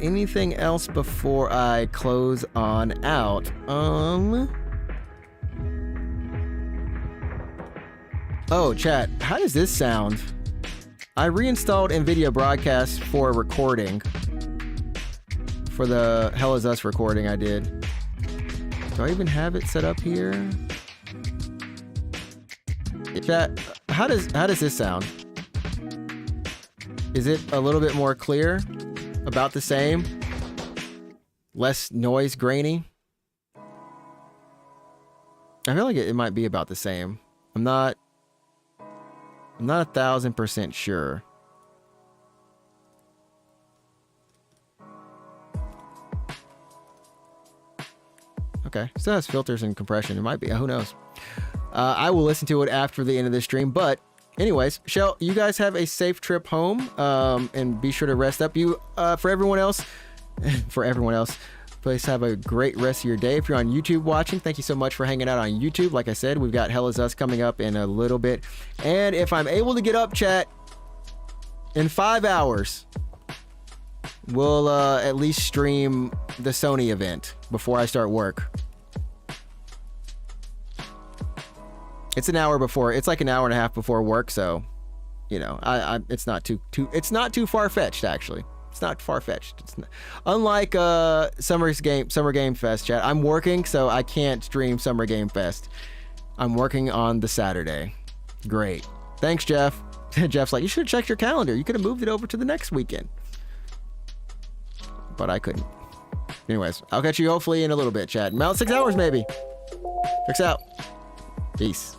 Anything else before I close on out? Oh, chat, how does this sound? I reinstalled NVIDIA Broadcast for recording. For the Hell Is Us recording I did. Do I even have it set up here? Chat, how does this sound? Is it a little bit more clear? About the same? Less noise grainy? I feel like it might be about the same. I'm not 1,000% sure. Okay, still has filters and compression. It might be, who knows? I will listen to it after the end of the stream, but anyways, Shell, you guys have a safe trip home, and be sure to rest up. For everyone else, please have a great rest of your day. If you're on YouTube watching, thank you so much for hanging out on YouTube. Like I said, we've got Hell Is Us coming up in a little bit. And if I'm able to get up, chat, in 5 hours, we'll at least stream the Sony event before I start work. It's an hour before. It's like an hour and a half before work, so you know, it's not too far-fetched, actually. It's not far-fetched. It's not, unlike Summer Game Fest, chat. I'm working, so I can't stream Summer Game Fest. I'm working on the Saturday. Great. Thanks, Jeff. Jeff's like, you should have checked your calendar. You could have moved it over to the next weekend. But I couldn't. Anyways, I'll catch you hopefully in a little bit, chat. About 6 hours, maybe. Checks out. Peace.